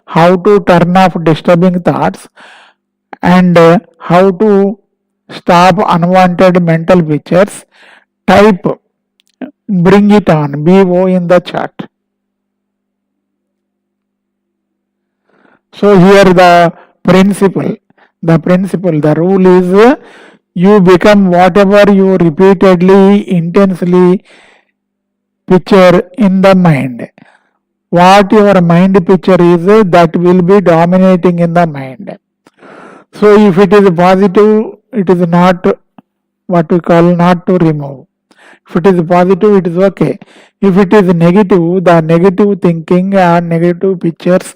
how to turn off disturbing thoughts, and how to stop unwanted mental pictures, type bring it on BO in the chat. So here the rule is you become whatever you repeatedly, intensely picture in the mind. What your mind picture is, that will be dominating in the mind. So if it is positive, it is not what we call not to remove. If it is positive, it is okay. If it is negative, the negative thinking and negative pictures,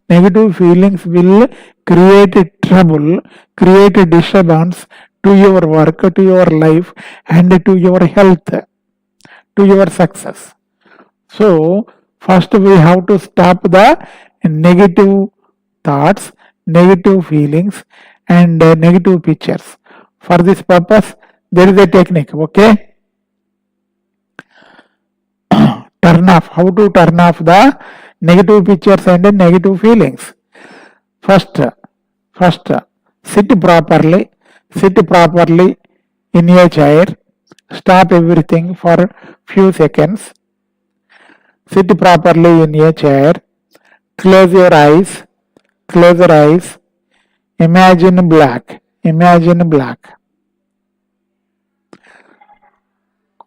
negative feelings will create trouble, create a disturbance to your work, to your life, and to your health, to your success. So, first we have to stop the negative thoughts, negative feelings, and negative pictures. For this purpose, there is a technique, okay? Turn off. How to turn off the negative pictures and negative feelings? First, sit properly. Sit properly in a chair. Stop everything for few seconds. Sit properly in a chair. Close your eyes. Close your eyes. Imagine black. Imagine black.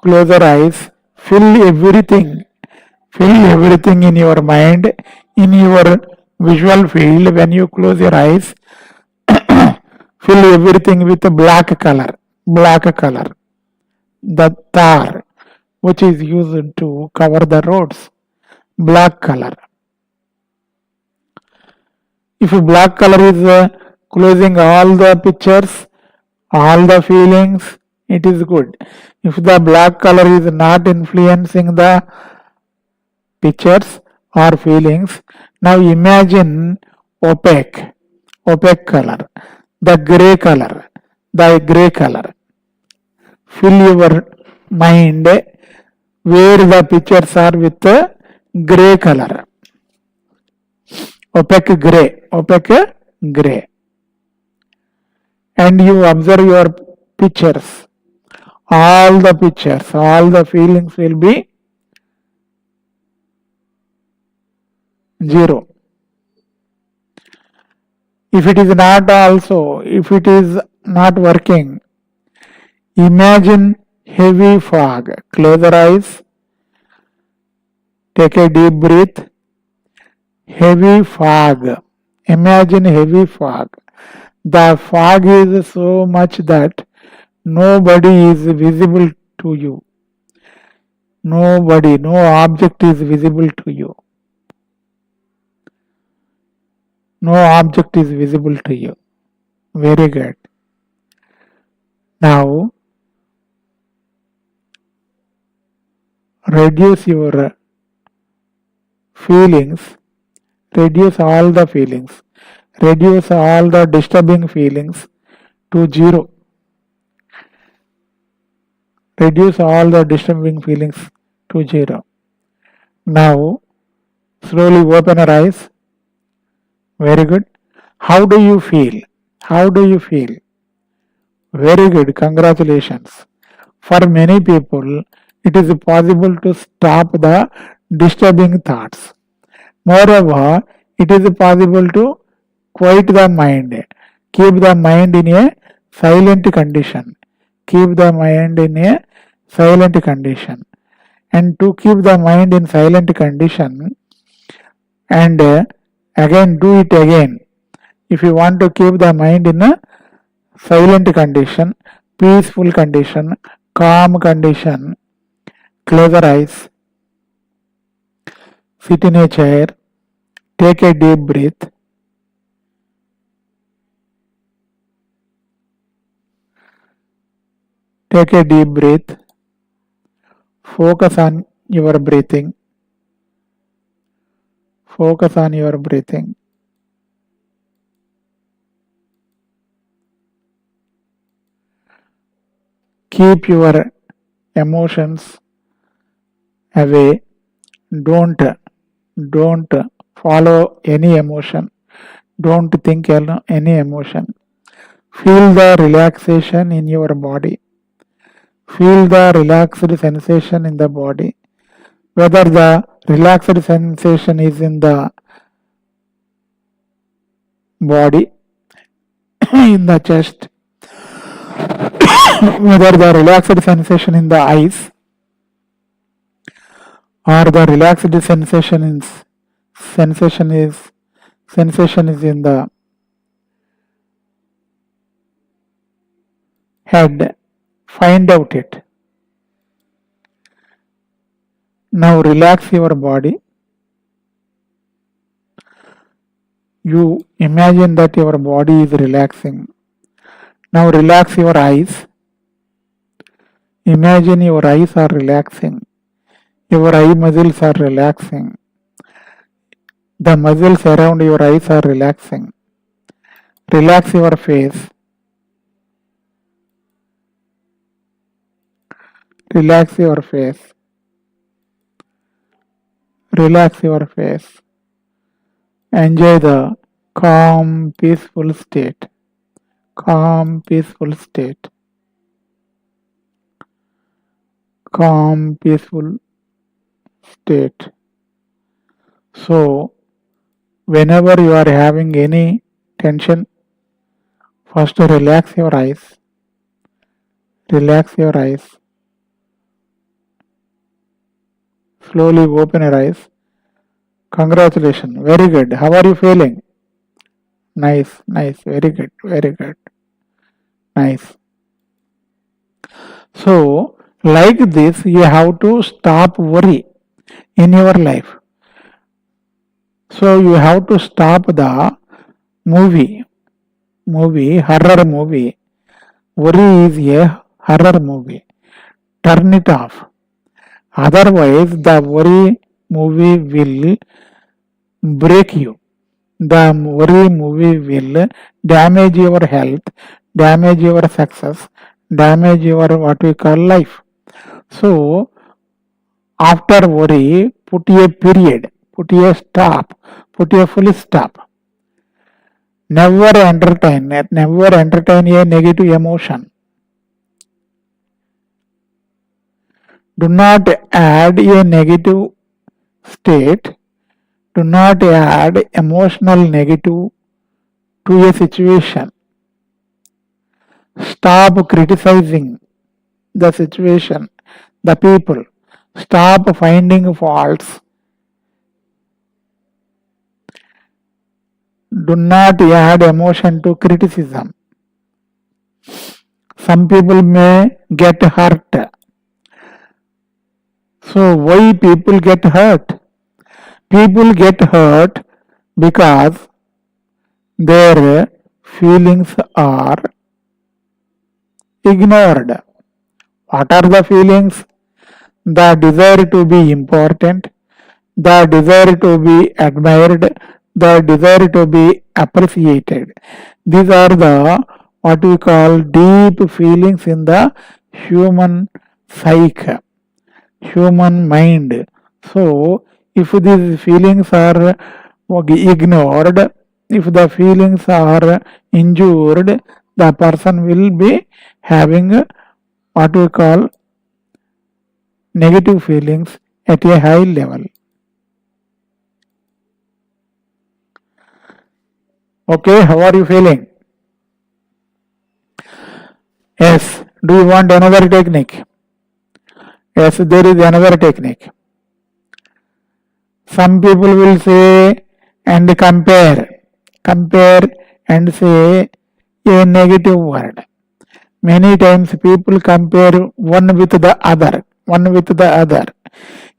Close your eyes. Fill everything. Fill everything in your mind, in your visual field. When you close your eyes, fill everything with a black color. Black color. The tar, which is used to cover the roads. Black color. If black color is closing all the pictures, all the feelings, it is good. If the black color is not influencing the pictures or feelings, now imagine opaque color, the gray color. the gray color. Fill your mind where the pictures are with gray color. Opaque gray. And you observe your pictures. All the pictures, all the feelings will be zero. If it is not also, if it is not working, imagine heavy fog. Close your eyes. Take a deep breath. Heavy fog. Imagine heavy fog. The fog is so much that nobody is visible to you. Nobody, no object is visible to you. No object is visible to you. Very good. Now, reduce your feelings. Reduce all the feelings. Reduce all the disturbing feelings to zero. Reduce all the disturbing feelings to zero. Now, slowly open your eyes. Very good. How do you feel? How do you feel? Very good. Congratulations. For many people, it is possible to stop the disturbing thoughts. Moreover, it is possible to quiet the mind. Keep the mind in a silent condition. Keep the mind in a silent condition. And to keep the mind in silent condition, and again do it again. If you want to keep the mind in a silent condition, peaceful condition, calm condition, close your eyes, sit in a chair, take a deep breath, take a deep breath, focus on your breathing, focus on your breathing. Keep your emotions away. Don't follow any emotion. Don't think any emotion. Feel the relaxation in your body. Feel the relaxed sensation in the body. Whether the relaxed sensation is in the body, in the chest, whether the relaxed sensation in the eyes, or the relaxed sensation is in the head. Find out it. Now relax your body. You imagine that your body is relaxing. Now relax your eyes. Imagine your eyes are relaxing. Your eye muscles are relaxing. The muscles around your eyes are relaxing. Relax your face. Relax your face. Relax your face. Enjoy the calm, peaceful state. Calm, peaceful state. Calm, peaceful state. So, whenever you are having any tension, first relax your eyes. Relax your eyes. Slowly open your eyes. Congratulations. Very good. How are you feeling? Nice. Very good. Nice. So, like this, you have to stop worry in your life. So, you have to stop the horror movie. Worry is a horror movie. Turn it off. Otherwise, the worry movie will break you. The worry movie will damage your health, damage your success, damage your what we call life. So after worry, put a period, put a stop, put a full stop. Never entertain a negative emotion. Do not add a negative state. Do not add emotional negative to a situation. Stop criticizing the situation, the people. Stop finding faults. Do not add emotion to criticism. Some people may get hurt. So why people get hurt? People get hurt because their feelings are ignored. What are the feelings? The desire to be important, the desire to be admired, the desire to be appreciated. These are the what we call deep feelings in the human psyche, human mind. So, if these feelings are ignored, if the feelings are injured, the person will be having what we call negative feelings at a high level. Okay, how are you feeling? Yes. Do you want another technique? Yes, there is another technique. Some people will say and compare and say a negative word. Many times people compare one with the other.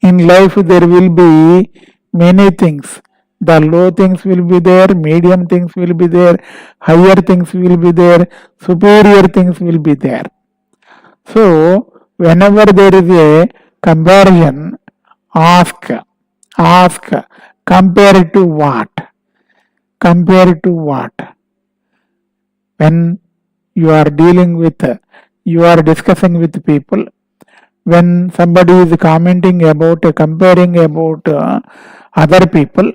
In life there will be many things. The low things will be there, medium things will be there, higher things will be there, superior things will be there. So, whenever there is a comparison, ask, ask, compare to what? Compare to what? When you are dealing with, you are discussing with people, when somebody is commenting about, comparing about other people,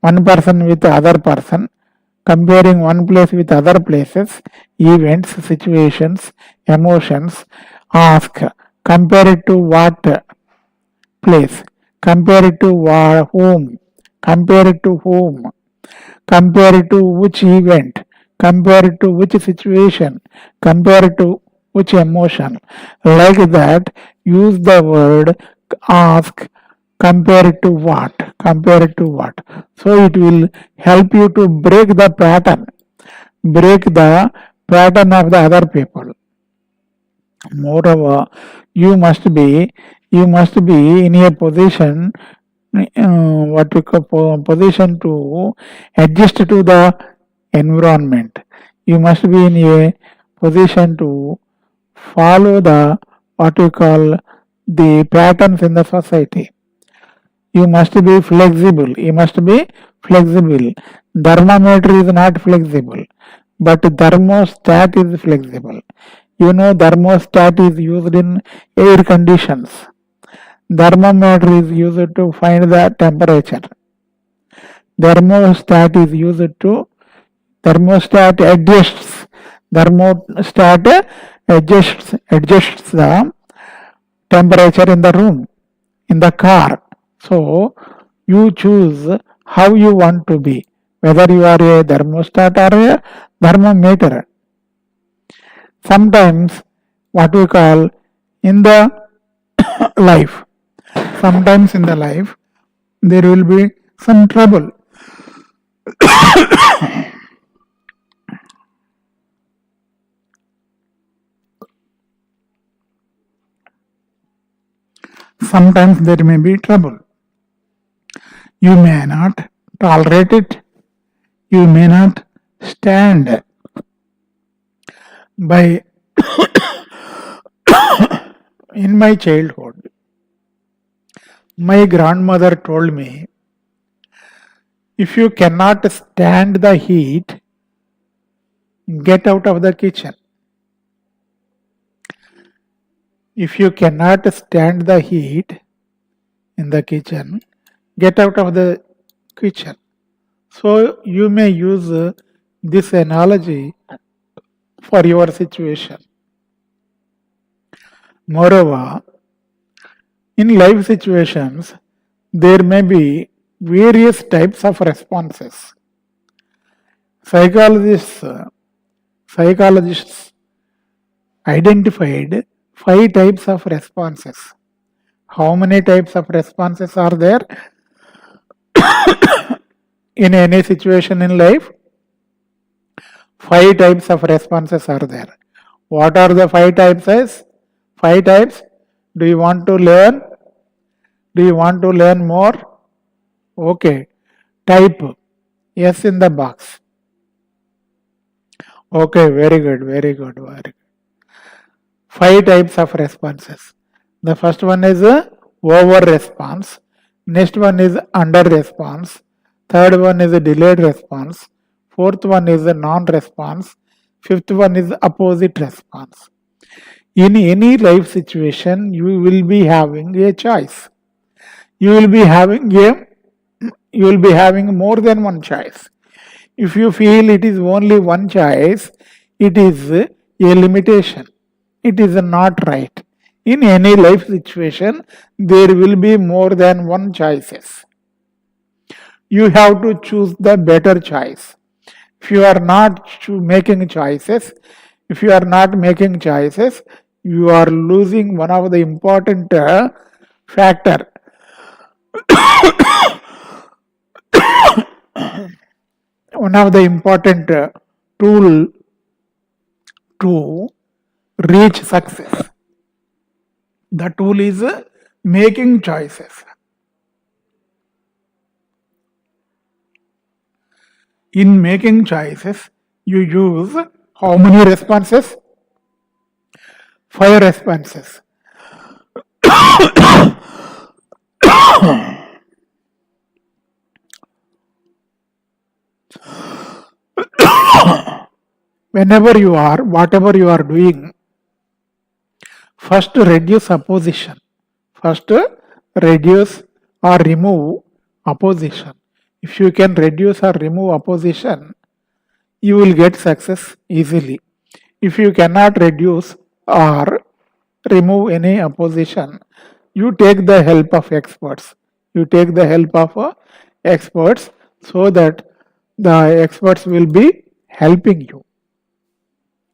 one person with other person, comparing one place with other places, events, situations, emotions, ask, compare it to what place, compare it to whom, compare it to whom, compare it to which event, compare it to which situation, compare it to which emotion. Like that, use the word ask, compare it to what, compare it to what. So it will help you to break the pattern of the other people. Moreover, you must be in a position what we call position to adjust to the environment. You must be in a position to follow the what we call the patterns in the society. You must be flexible. You must be flexible. Thermometer is not flexible, but thermostat is flexible. You know, thermostat is used in air conditions. Thermometer is used to find the temperature. Thermostat is used to thermostat adjusts. Thermostat adjusts the temperature in the room, in the car. So you choose how you want to be, whether you are a thermostat or a thermometer. Sometimes what we call in the life, sometimes in the life there will be some trouble. Sometimes there may be trouble. You may not tolerate it. You may not stand by. In my childhood, my grandmother told me, if you cannot stand the heat, get out of the kitchen. If you cannot stand the heat in the kitchen, get out of the kitchen. So you may use this analogy for your situation. Moreover, in life situations, there may be various types of responses. Psychologists identified 5 types of responses. How many types of responses are there in any situation in life? 5 types of responses are there. What are the 5 types? 5 types. Do you want to learn? Do you want to learn more? Okay. Type yes in the box. Okay, very good, very good, very good. 5 types of responses. The first one is a over response. Next one is under response. Third one is a delayed response. Fourth one is a non-response. Fifth one is opposite response. In any life situation, you will be having a choice. You will be having more than one choice. If you feel it is only one choice, it is a limitation. It is not right. In any life situation, there will be more than one choices. You have to choose the better choice. If you are not making choices, you are losing one of the important factor. One of the important tool to reach success. The tool is making choices. In making choices, you use how many responses? 5 responses. Whenever you are, whatever you are doing, first reduce opposition. First reduce or remove opposition. If you can reduce or remove opposition, you will get success easily. If you cannot reduce or remove any opposition, you take the help of experts. You take the help of experts so that the experts will be helping you.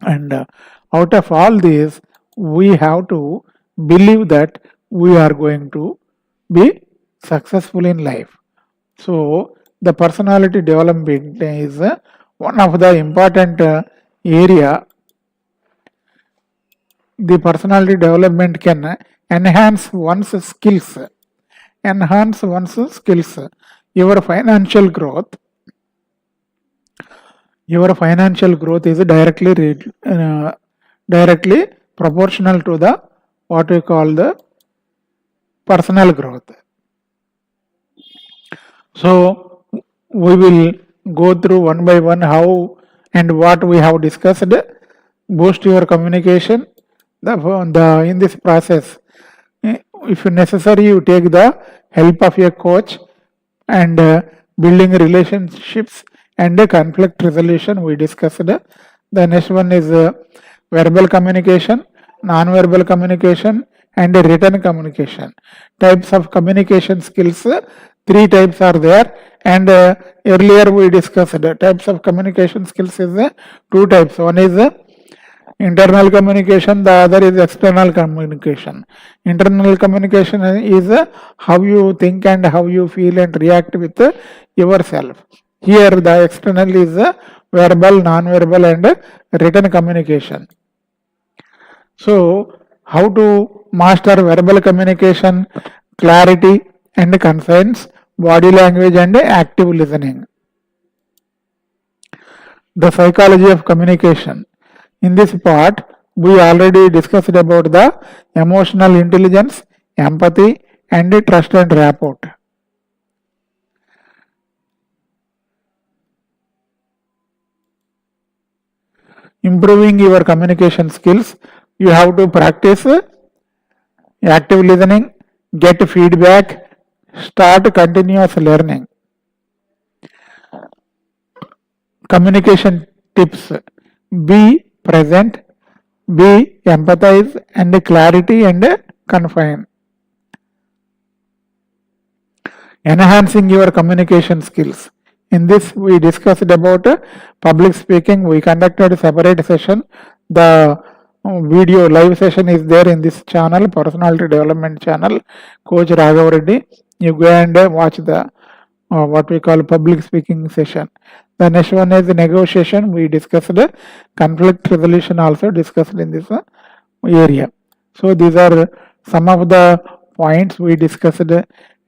And out of all this, we have to believe that we are going to be successful in life. So, the personality development is one of the important area. The personality development can enhance one's skills. Your financial growth. Your financial growth is directly proportional to the what we call the personal growth. So we will go through one by one how and what we have discussed. Boost your communication. In this process, if necessary, you take the help of a coach and building relationships and conflict resolution. We discussed. The next one is verbal communication, non-verbal communication, and written communication. Types of communication skills. 3 types are there, and earlier we discussed types of communication skills is 2 types. One is internal communication, the other is external communication. Internal communication is how you think and how you feel and react with yourself. Here the external is verbal, non-verbal and written communication. So how to master verbal communication? Clarity and conscience, body language and active listening. The psychology of communication. In this part, we already discussed about the emotional intelligence, empathy, and trust and rapport. improving your communication skills, you have to practice active listening, get feedback, start continuous learning. Communication tips: be present, be empathize, and clarity and confine. Enhancing your communication skills. In this, we discussed about public speaking. We conducted a separate session. The video live session is there in this channel, personality development channel, Coach Raghava Reddy. You go and watch the what we call public speaking session. The next one is negotiation. We discussed conflict resolution, also discussed in this area. So these are some of the points we discussed,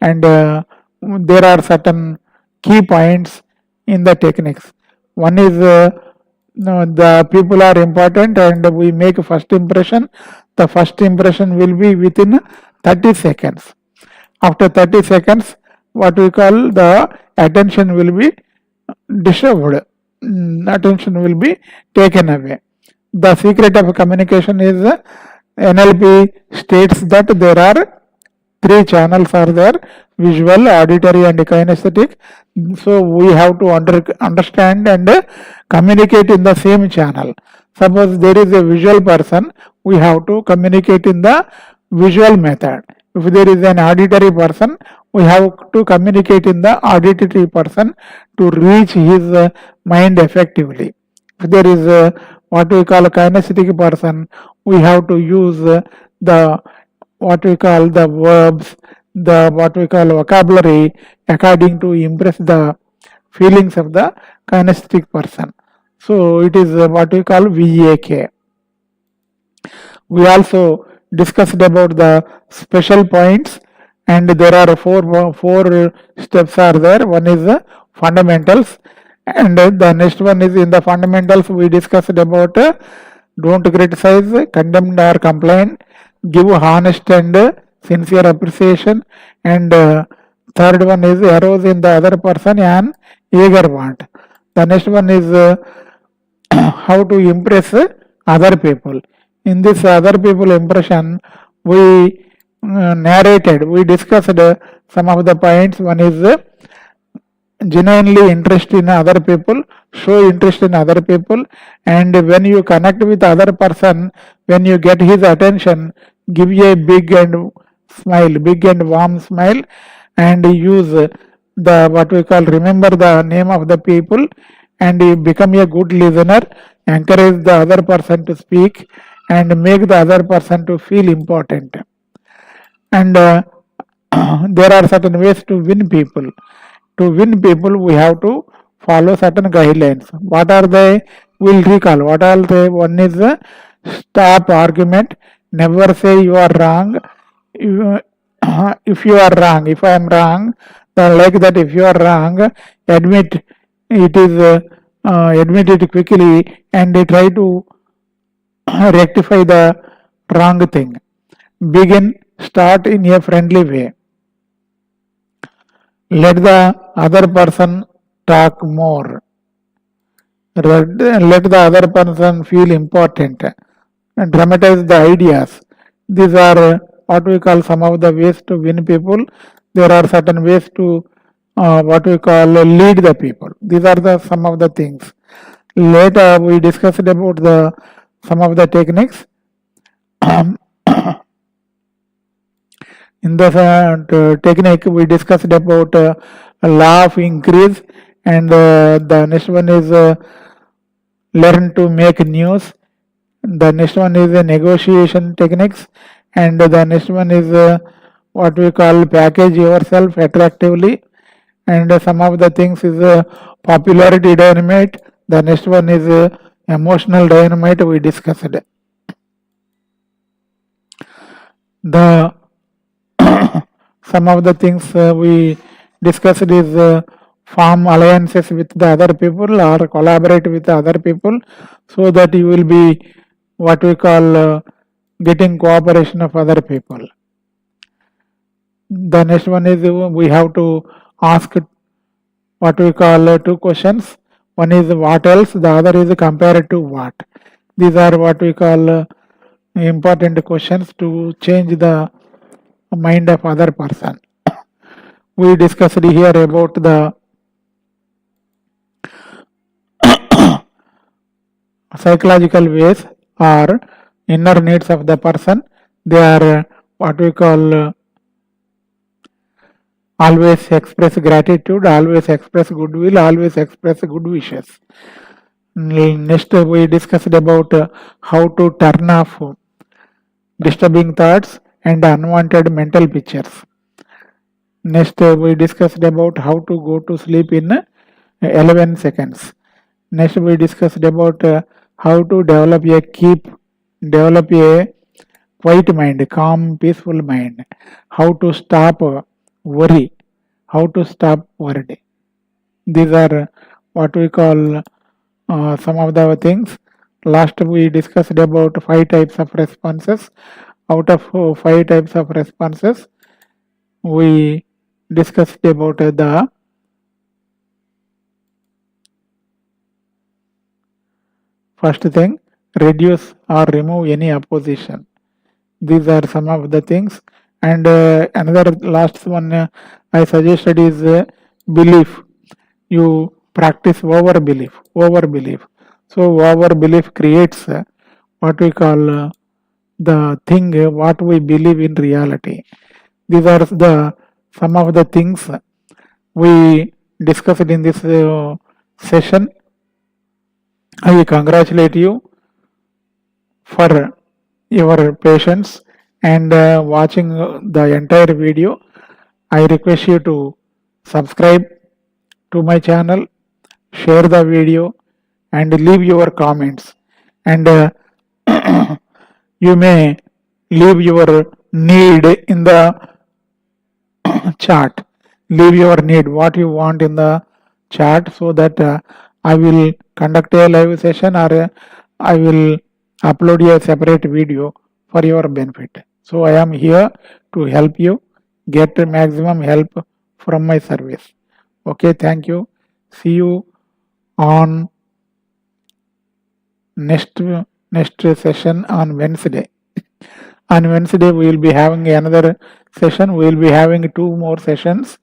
and there are certain key points in the techniques. One is the people are important and we make first impression. The first impression will be within 30 seconds. After 30 seconds, what we call the attention will be disturbed. Attention will be taken away. The secret of communication is NLP states that there are three channels are there: visual, auditory, and kinesthetic. So we have to understand and communicate in the same channel. Suppose there is a visual person, we have to communicate in the visual method. If there is an auditory person, we have to communicate in the auditory person to reach his mind effectively. If there is what we call a kinesthetic person, we have to use the what we call the verbs, the what we call vocabulary according to impress the feelings of the kinesthetic person. So it is what we call VAK. We also discussed about the special points, and there are four steps are there. One is the fundamentals, and the next one is in the fundamentals we discussed about don't criticize, condemn or complain, give honest and sincere appreciation, and third one is arouse in the other person an eager want. The next one is how to impress other people. In this other people impression, we narrated, we discussed some of the points. One is genuinely interest in other people, show interest in other people, and when you connect with other person, when you get his attention, give a big and warm smile, and use the what we call remember the name of the people, and you become a good listener, encourage the other person to speak, and make the other person to feel important. And there are certain ways to win people. To win people, we have to follow certain guidelines. What are they? We'll recall. What are they? One is stop argument. Never say you are wrong. If you are wrong, if I am wrong, then like that. If you are wrong, admit it is. Admit it quickly and try to rectify the wrong thing. Start in a friendly way. Let the other person talk more. Let the other person feel important. Dramatize the ideas. These are what we call some of the ways to win people. There are certain ways to what we call lead the people. These are the some of the things. Later we discussed about the some of the techniques. In the technique we discussed about law of increase, and the next one is learn to make news. The next one is negotiation techniques, and the next one is what we call package yourself attractively, and some of the things is popularity dynamite. The next one is emotional dynamite we discussed. The some of the things we discussed is form alliances with the other people or collaborate with the other people, so that you will be what we call getting cooperation of other people. The next one is we have to ask what we call two questions. One is what else, the other is compared to what. These are what we call important questions to change the mind of other person. We discussed here about the psychological ways or inner needs of the person. They are what we call always express gratitude, always express goodwill, always express good wishes. Next, we discussed about how to turn off disturbing thoughts and unwanted mental pictures. Next, we discussed about how to go to sleep in 11 seconds. Next, we discussed about how to develop a quiet mind, calm, peaceful mind. How to stop worry. How to stop worry. These are what we call some of the things. Last, we discussed about 5 types of responses. Out of 5 types of responses, we discussed about the first thing, reduce or remove any opposition. These are some of the things. And another last one I suggested is belief. You practice over belief. So over belief creates what we call the thing what we believe in reality. These are the some of the things we discussed in this session. I congratulate you for your patience and watching the entire video. I request you to subscribe to my channel, share the video, and leave your comments. And you may leave your need in the chat. Leave your need, what you want in the chat, so that I will conduct a live session or I will upload a separate video for your benefit. So I am here to help you get maximum help from my service. Okay, thank you. See you on next session on Wednesday. On Wednesday, we will be having another session. We will be having 2 more sessions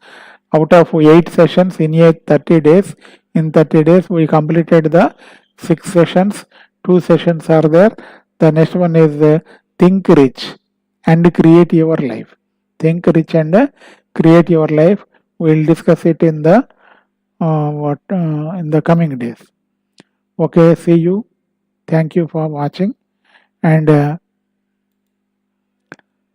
out of 8 sessions in 30 days. In 30 days, we completed the 6 sessions. 2 sessions are there. The next one is think rich and create your life. Think rich and create your life. We will discuss it in the in the coming days. Okay, see you. Thank you for watching, and